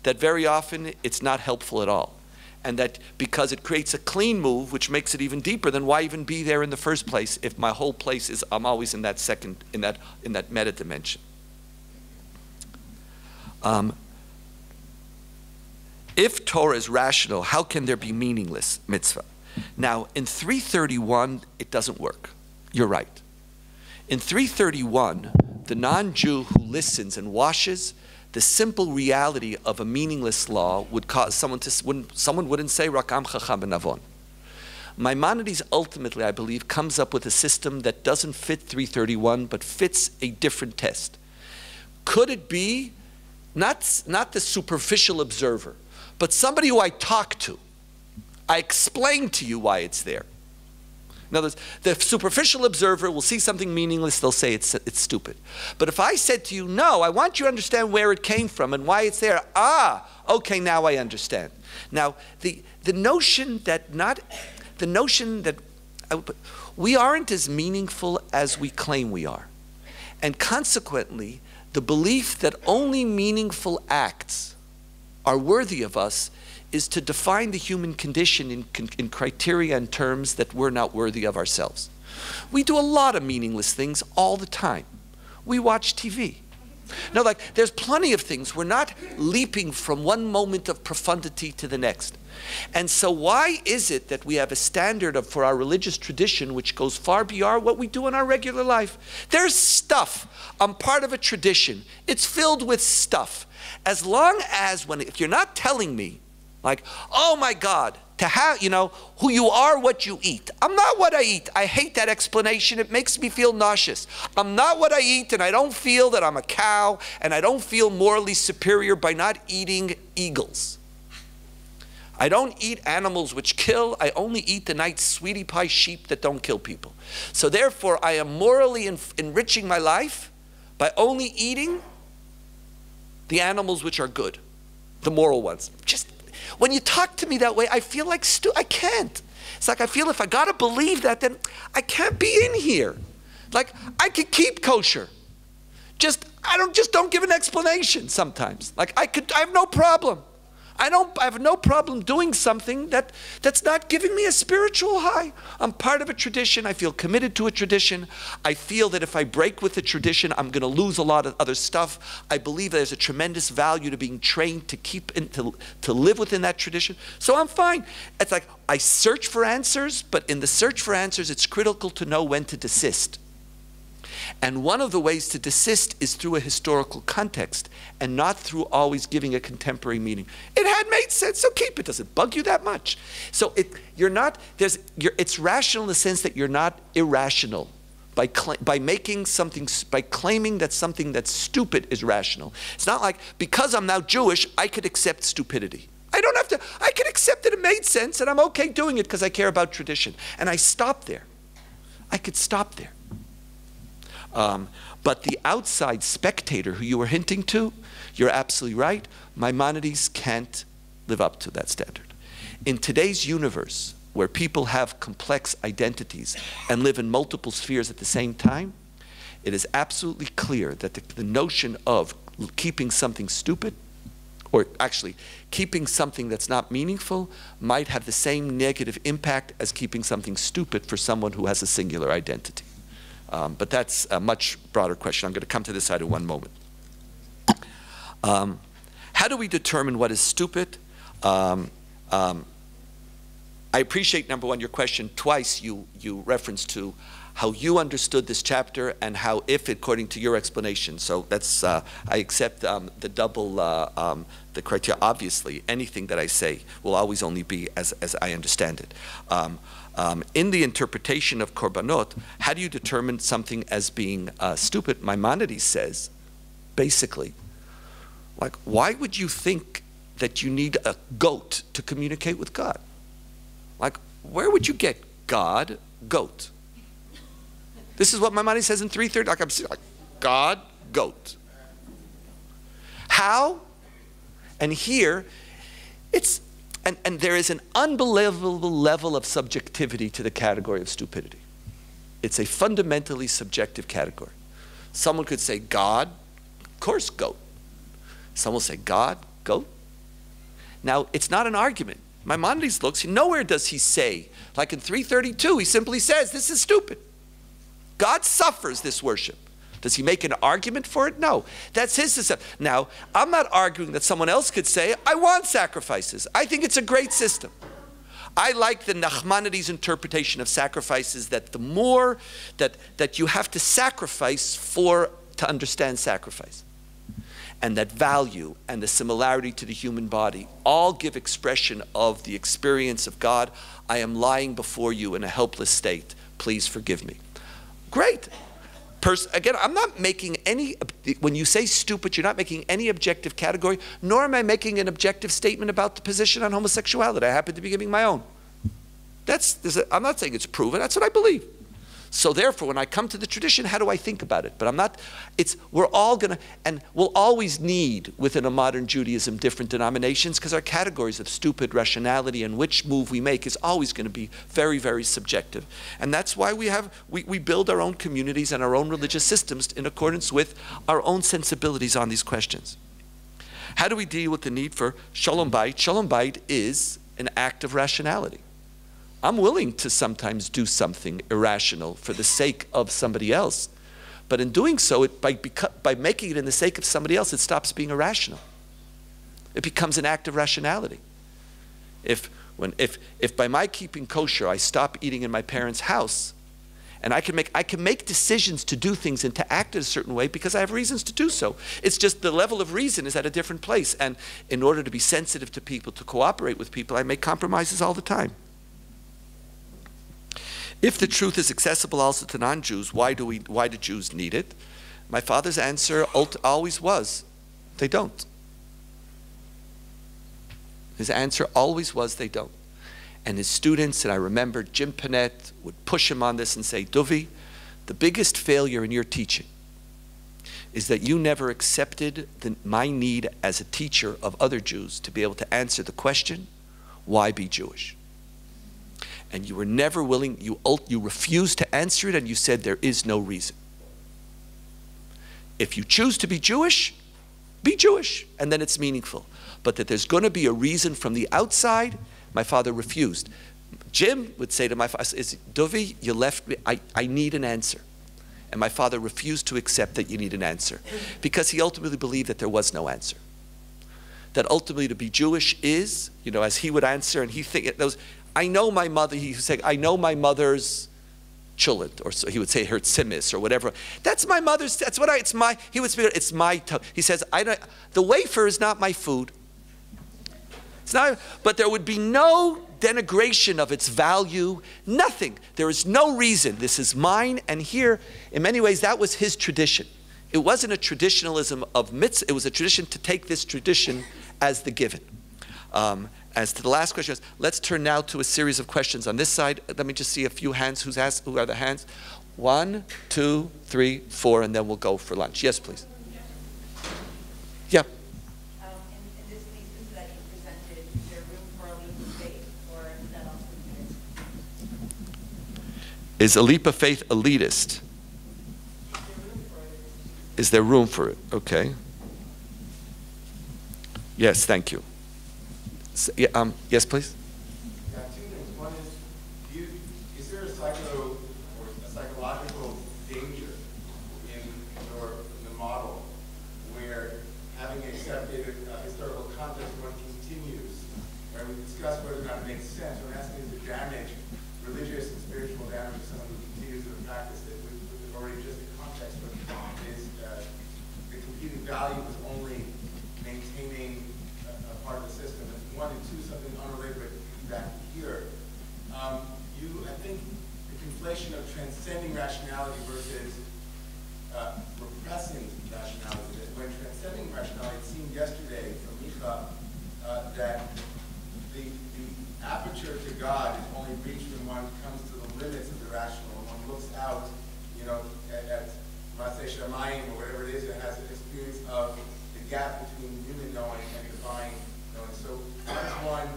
that very often it's not helpful at all. And that because it creates a clean move, which makes it even deeper, then why even be there in the first place if my whole place is, I'm always in that second, in that meta dimension. If Torah is rational, how can there be meaningless mitzvah? Now, in 331, it doesn't work. You're right. In 331, the non-Jew who listens and washes, the simple reality of a meaningless law would cause someone wouldn't say Rakam Chacham Benavon. Maimonides ultimately, I believe, comes up with a system that doesn't fit 331, but fits a different test. Could it be not the superficial observer, but somebody who I talk to? I explain to you why it's there. In other words, the superficial observer will see something meaningless, they'll say it's stupid. But if I said to you, no, I want you to understand where it came from and why it's there, okay, now I understand. Now, the notion that we aren't as meaningful as we claim we are. And consequently, the belief that only meaningful acts are worthy of us is to define the human condition in criteria and terms that we're not worthy of ourselves. We do a lot of meaningless things all the time. We watch TV. No, like there's plenty of things. We're not leaping from one moment of profundity to the next. And so why is it that we have a standard for our religious tradition which goes far beyond what we do in our regular life? There's stuff. I'm part of a tradition. It's filled with stuff. As long as if you're not telling me, like, oh my God, to have, who you are, what you eat. I'm not what I eat. I hate that explanation. It makes me feel nauseous. I'm not what I eat, and I don't feel that I'm a cow, and I don't feel morally superior by not eating eagles. I don't eat animals which kill. I only eat the nice sweetie pie sheep that don't kill people. So therefore, I am morally enriching my life by only eating the animals which are good, the moral ones. Just when you talk to me that way, I feel like I can't. It's like I feel if I gotta believe that, then I can't be in here. Like I could keep kosher. Just don't give an explanation sometimes. Like I have no problem. I have no problem doing something that's not giving me a spiritual high. I'm part of a tradition. I feel committed to a tradition. I feel that if I break with the tradition, I'm going to lose a lot of other stuff. I believe there's a tremendous value to being trained to to live within that tradition. So I'm fine. It's like I search for answers, but in the search for answers, it's critical to know when to desist. And one of the ways to desist is through a historical context and not through always giving a contemporary meaning. It had made sense, so keep it. Does it bug you that much? So it's rational in the sense that you're not irrational by claiming that something that's stupid is rational. It's not like because I'm now Jewish, I could accept stupidity. I don't have to. I can accept that it made sense and I'm okay doing it because I care about tradition. And I stop there. I could stop there. But the outside spectator who you were hinting to, you're absolutely right, Maimonides can't live up to that standard. In today's universe, where people have complex identities and live in multiple spheres at the same time, it is absolutely clear that the notion of keeping something stupid, or actually keeping something that's not meaningful, might have the same negative impact as keeping something stupid for someone who has a singular identity. But that's a much broader question. I'm going to come to this side in one moment. How do we determine what is stupid? I appreciate, number one, your question. Twice you referenced to how you understood this chapter and how if according to your explanation. So that's, I accept the double, the criteria. Obviously, anything that I say will always only be as I understand it. In the interpretation of korbanot, how do you determine something as being stupid? Maimonides says, basically, like, why would you think that you need a goat to communicate with God? Like, where would you get God, goat? This is what Maimonides says in 330. Like, I'm saying, like, God, goat. How? And here, it's, and there is an unbelievable level of subjectivity to the category of stupidity. It's a fundamentally subjective category. Someone could say God, of course, goat. Someone will say God, goat. Now, it's not an argument. Maimonides looks, nowhere does he say, like in 332, he simply says, this is stupid. God suffers this worship. Does he make an argument for it? No. That's his system. Now, I'm not arguing that someone else could say, I want sacrifices. I think it's a great system. I like the Nachmanides interpretation of sacrifices, that the more that you have to sacrifice to understand sacrifice. and that value and the similarity to the human body all give expression of the experience of God. I am lying before you in a helpless state. Please forgive me. Great. Again, I'm not making any, when you say stupid, you're not making any objective category, nor am I making an objective statement about the position on homosexuality. I happen to be giving my own. I'm not saying it's proven, that's what I believe. So therefore, when I come to the tradition, how do I think about it? But we're all gonna, and we'll always need, within a modern Judaism, different denominations, because our categories of stupid, rationality, and which move we make is always gonna be very, very subjective. And that's why we build our own communities and our own religious systems in accordance with our own sensibilities on these questions. How do we deal with the need for Shalom Bayit? Shalom Bayit is an act of rationality. I'm willing to sometimes do something irrational for the sake of somebody else, but in doing so, by making it in the sake of somebody else, it stops being irrational. It becomes an act of rationality. If by my keeping kosher, I stop eating in my parents' house, and I can make decisions to do things and to act in a certain way because I have reasons to do so. It's just the level of reason is at a different place, and in order to be sensitive to people, to cooperate with people, I make compromises all the time. If the truth is accessible also to non-Jews, why do Jews need it? My father's answer always was, they don't. His answer always was, they don't. And his students, and I remember Jim Panett would push him on this and say, Dovi, the biggest failure in your teaching is that you never accepted my need as a teacher of other Jews to be able to answer the question, why be Jewish? And you were never willing, you refused to answer it, and you said there is no reason. If you choose to be Jewish, and then it's meaningful. But that there's going to be a reason from the outside, my father refused. Jim would say to my father, Dovi, you left me, I need an answer. And my father refused to accept that you need an answer, because he ultimately believed that there was no answer. That ultimately to be Jewish is, as he would answer, and he think those. I know my mother, he would say, I know my mother's chulet, or so he would say her tzimis, or whatever. That's my mother's, he would speak, it's my, he says, the wafer is not my food. It's not, but there would be no denigration of its value, nothing. There is no reason, this is mine, and here, in many ways, that was his tradition. It wasn't a traditionalism of mitzvah, it was a tradition to take this tradition as the given. As to the last question, let's turn now to a series of questions on this side. Let me just see a few hands. Who are the hands? 1, 2, 3, 4, and then we'll go for lunch. Yes, please. Yeah. In this thesis that you presented, is there room for a leap of faith, or is that also elitist? Is a leap of faith elitist? Is there room for it? Okay. Yes, thank you. Yes, please. Yeah, 2 things. One is there a psychological danger in the model where, having accepted historical context, one continues, where we discuss whether or not it makes sense. What I'm asking is the damage, religious and spiritual damage of someone who continues to practice it with already just the context, but is the computing value is only maintaining a part of the system. 1 and 2, something unrelated, but back here. I think the conflation of transcending rationality versus repressing rationality. When transcending rationality, it seemed yesterday from Micha that the aperture to God is only reached when one comes to the limits of the rational. When one looks out, at Maseh Shamayim or whatever it is, it has an experience of the gap between human knowing and divine. So that's one,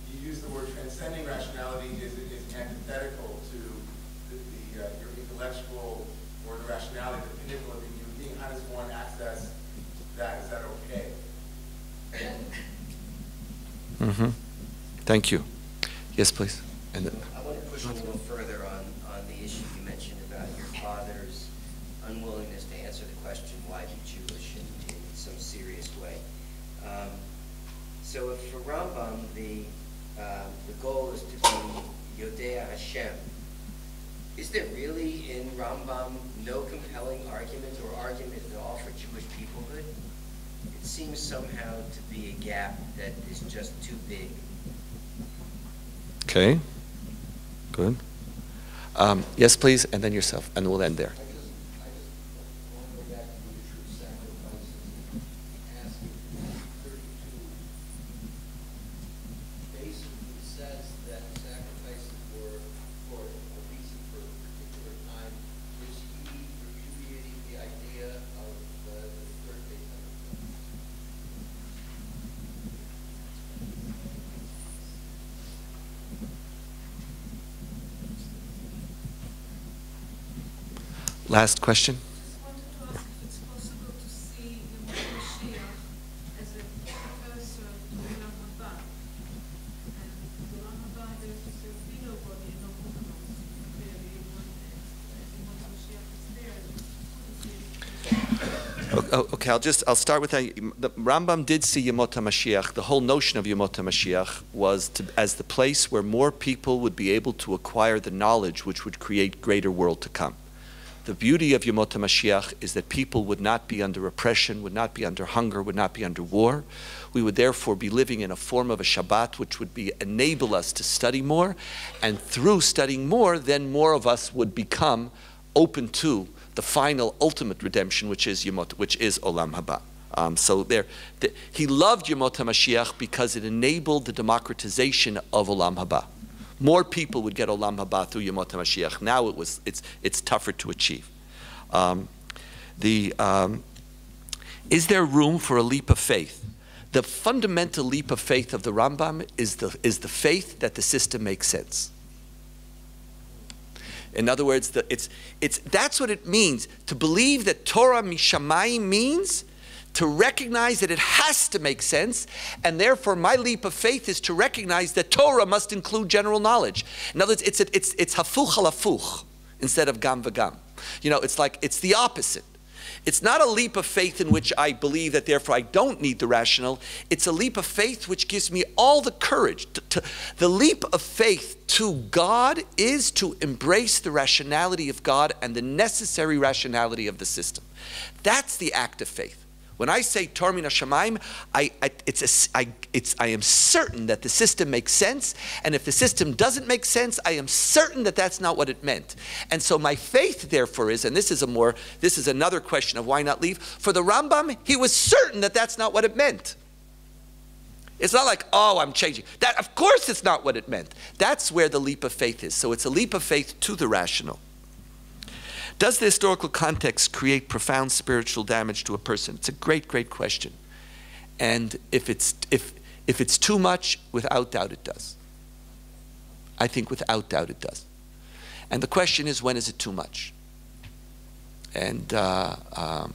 you use the word transcending rationality is antithetical to your intellectual or the rationality, the pinnacle of the human being. How does one access that? Is that okay? Mm-hmm. Thank you. Yes, please. And then, I want to push a little further on the issue you mentioned about your father's unwillingness to answer the question, why be Jewish, in some serious way. So if for Rambam, the goal is to be Yodea Hashem, is there really in Rambam no compelling argument or argument at all for Jewish peoplehood? it seems somehow to be a gap that is just too big. Okay, good. Yes, please, and then yourself, and we'll end there. I just want to go back to the issue of sacrifices and ask if 32 basically says that sacrifices were for a reason, for a particular time. Is he repudiating the idea of the third day sacrifice? Last question. Just wanted to ask if it's possible to see Yom Mashiach as a precursor to Olam Haba. And Olam Haba, there will be nobody, no Kohanos, clearly, when Mashiach is there. Okay, I'll start with that. The Rambam did see Yemot HaMashiach. The whole notion of Yemot HaMashiach was as the place where more people would be able to acquire the knowledge which would create greater world to come. The beauty of Yemot HaMashiach is that people would not be under oppression, would not be under hunger, would not be under war. We would therefore be living in a form of a Shabbat which would enable us to study more, and through studying more, then more of us would become open to the final ultimate redemption, which is Olam Haba. He loved Yemot HaMashiach because it enabled the democratization of Olam Haba. More people would get Olam Haba through Yemot HaMashiach. Now it's tougher to achieve. Is there room for a leap of faith? The fundamental leap of faith of the Rambam is the faith that the system makes sense. In other words, that's what it means. To believe that Torah Mishamayim means to recognize that it has to make sense, and therefore my leap of faith is to recognize that Torah must include general knowledge. In other words, it's hafuch al hafuch instead of gam v'gam. It's the opposite. It's not a leap of faith in which I believe that therefore I don't need the rational. It's a leap of faith which gives me all the courage. The leap of faith to God is to embrace the rationality of God and the necessary rationality of the system. That's the act of faith. When I say Torah min hashamayim, I am certain that the system makes sense, and if the system doesn't make sense, I am certain that that's not what it meant. And so my faith, therefore, is, and this is another question of why not leave. For the Rambam, he was certain that that's not what it meant. It's not like, oh, I'm changing. That, of course, it's not what it meant. That's where the leap of faith is. So it's a leap of faith to the rational. Does the historical context create profound spiritual damage to a person? It's a great, great question. And if it's too much, without doubt it does. I think without doubt it does. And the question is, when is it too much? And, a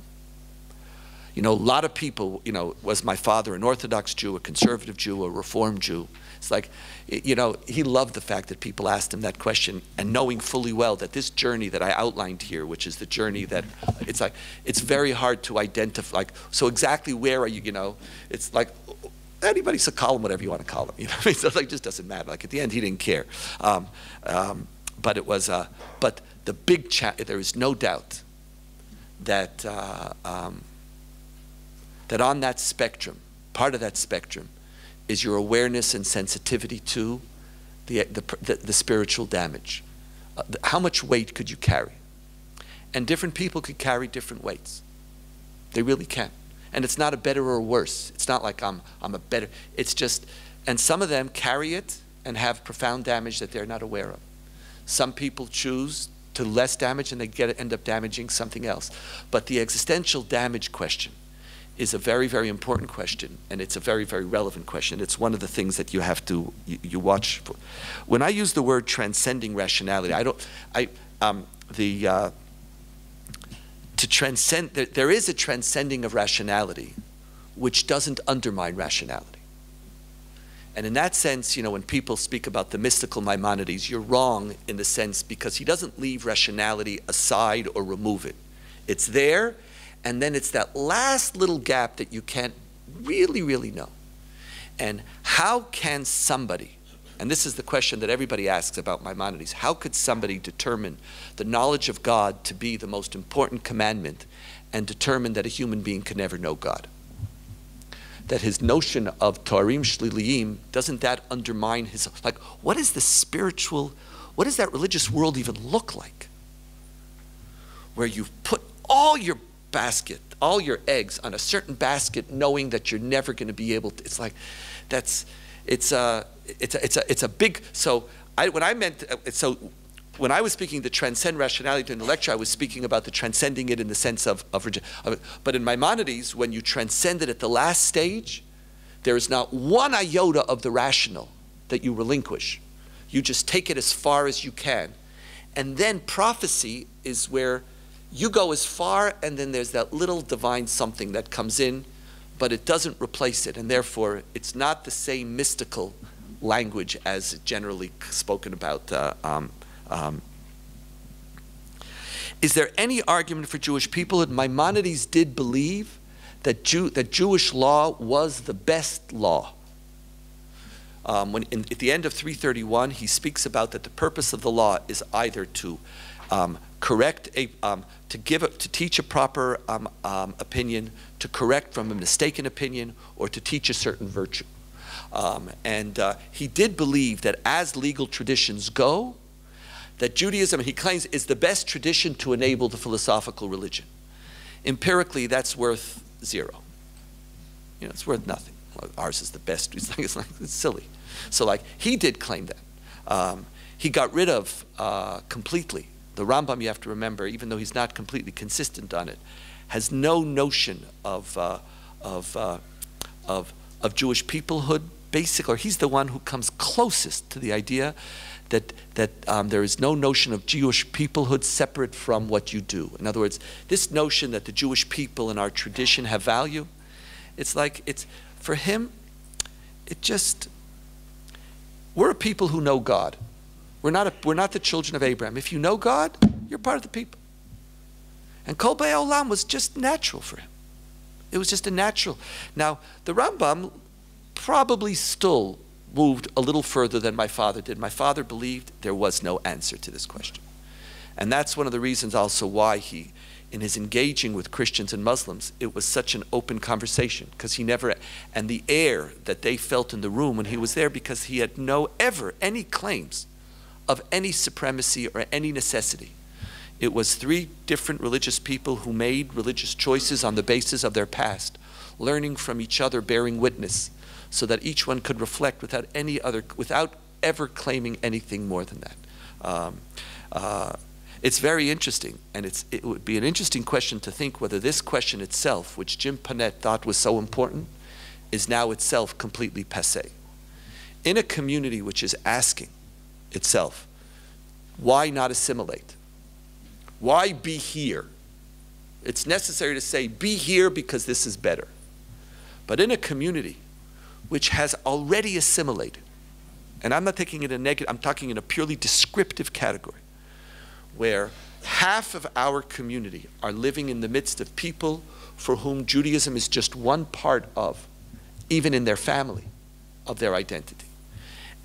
lot of people, was my father an Orthodox Jew, a conservative Jew, a Reformed Jew? It's like, he loved the fact that people asked him that question, and knowing fully well that this journey that I outlined here, which is the journey that, it's very hard to identify, so exactly where are you, it's like, anybody's a column, whatever you want to call him, so it just doesn't matter. At the end, he didn't care. But it was, but the big there is no doubt that, that on that spectrum, part of that spectrum, is your awareness and sensitivity to the spiritual damage. How much weight could you carry? And different people could carry different weights. They really can. And it's not a better or worse. It's not like I'm a better, it's just, and some of them carry it and have profound damage that they're not aware of. Some people choose to less damage and they end up damaging something else. But the existential damage question is a very, very important question, and it's a very, very relevant question. It's one of the things that you have to, you watch for. When I use the word transcending rationality, to transcend, there is a transcending of rationality which doesn't undermine rationality. And in that sense, when people speak about the mystical Maimonides, you're wrong in the sense because he doesn't leave rationality aside or remove it. It's there, and then it's that last little gap that you can't really, really know. And how can somebody, and this is the question that everybody asks about Maimonides, how could somebody determine the knowledge of God to be the most important commandment and determine that a human being can never know God? that his notion of Tarim Shliliyim, doesn't that undermine his, like, what is the spiritual, what does that religious world even look like? Where you've put all your basket, all your eggs on a certain basket, knowing that you're never going to be able to, it's like, it's a big, so when I was speaking to transcend rationality during the lecture, I was speaking about the transcending it in the sense of but in Maimonides, when you transcend it at the last stage, there is not one iota of the rational that you relinquish. You just take it as far as you can. And then prophecy is where you go as far, and then there's that little divine something that comes in, but it doesn't replace it, and therefore it's not the same mystical language as generally spoken about. Is there any argument for Jewish people? Maimonides did believe that Jewish law was the best law. At the end of 331, he speaks about that the purpose of the law is either to to teach a proper opinion, to correct from a mistaken opinion, or to teach a certain virtue. He did believe that as legal traditions go, that Judaism, he claims, is the best tradition to enable the philosophical religion. Empirically, that's worth zero. You know, it's worth nothing. Well, ours is the best. It's silly. So, like, he did claim that. He got rid of completely. The Rambam, you have to remember, even though he's not completely consistent on it, has no notion of Jewish peoplehood. Basically, or he's the one who comes closest to the idea that there is no notion of Jewish peoplehood separate from what you do. In other words, this notion that the Jewish people in our tradition have value, for him, we're a people who know God. We're not the children of Abraham. If you know God, you're part of the people. And Kol B'ei Olam was just natural for him. It was just a natural. Now, the Rambam probably still moved a little further than my father did. My father believed there was no answer to this question. And that's one of the reasons also why he, in his engaging with Christians and Muslims, it was such an open conversation, because he never, and the air that they felt in the room when he was there, because he had any claims of any supremacy or any necessity. It was three different religious people who made religious choices on the basis of their past, learning from each other, bearing witness, so that each one could reflect without ever claiming anything more than that. It's very interesting, and it would be an interesting question to think whether this question itself, which Jim Panett thought was so important, is now itself completely passé. In a community which is asking itself, why not assimilate? Why be here? It's necessary to say, be here because this is better. But in a community which has already assimilated, and I'm not taking it in a negative, I'm talking in a purely descriptive category, where half of our community are living in the midst of people for whom Judaism is just one part of, even in their family, of their identity.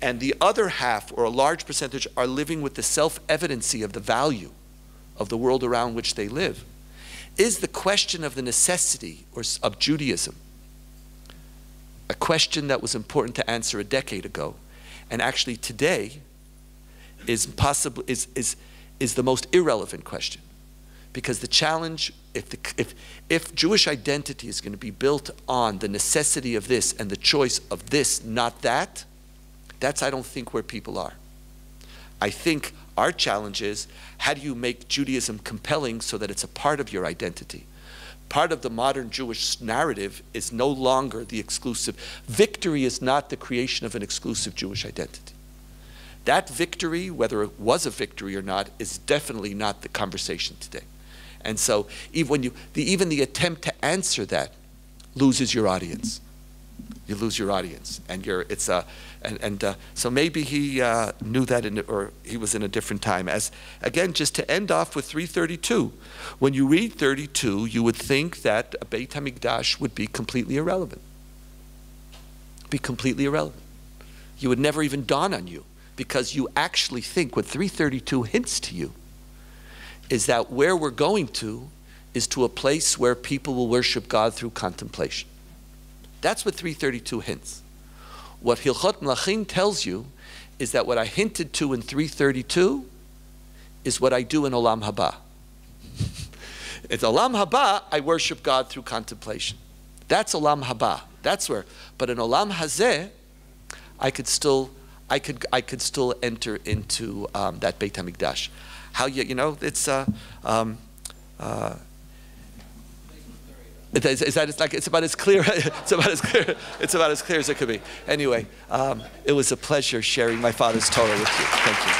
And the other half, or a large percentage, are living with the self-evidency of the value of the world around which they live. Is the question of the necessity of Judaism a question that was important to answer a decade ago, and actually today is the most irrelevant question? Because the challenge, if Jewish identity is going to be built on the necessity of this and the choice of this, not that, that's, I don't think, where people are. I think our challenge is, how do you make Judaism compelling so that it's a part of your identity? Part of the modern Jewish narrative is no longer the exclusive. Victory is not the creation of an exclusive Jewish identity. That victory, whether it was a victory or not, is definitely not the conversation today. And so even the attempt to answer that loses your audience. You lose your audience, and so maybe he knew that, or he was in a different time. As again, just to end off with 332, when you read 32, you would think that a Beit HaMikdash would be completely irrelevant. Be completely irrelevant. You would never even dawn on you, because you actually think what 332 hints to you is that where we're going to is to a place where people will worship God through contemplation. That's what 332 hints. What Hilchot Melachim tells you is that what I hinted to in 332 is what I do in Olam Haba. In Olam Haba, I worship God through contemplation. That's Olam Haba. That's where. But in Olam Hazeh, I could still enter into that Beit Hamikdash. How it's it's about as clear it's about as clear as it could be. Anyway, it was a pleasure sharing my father's Torah with you. Thank you.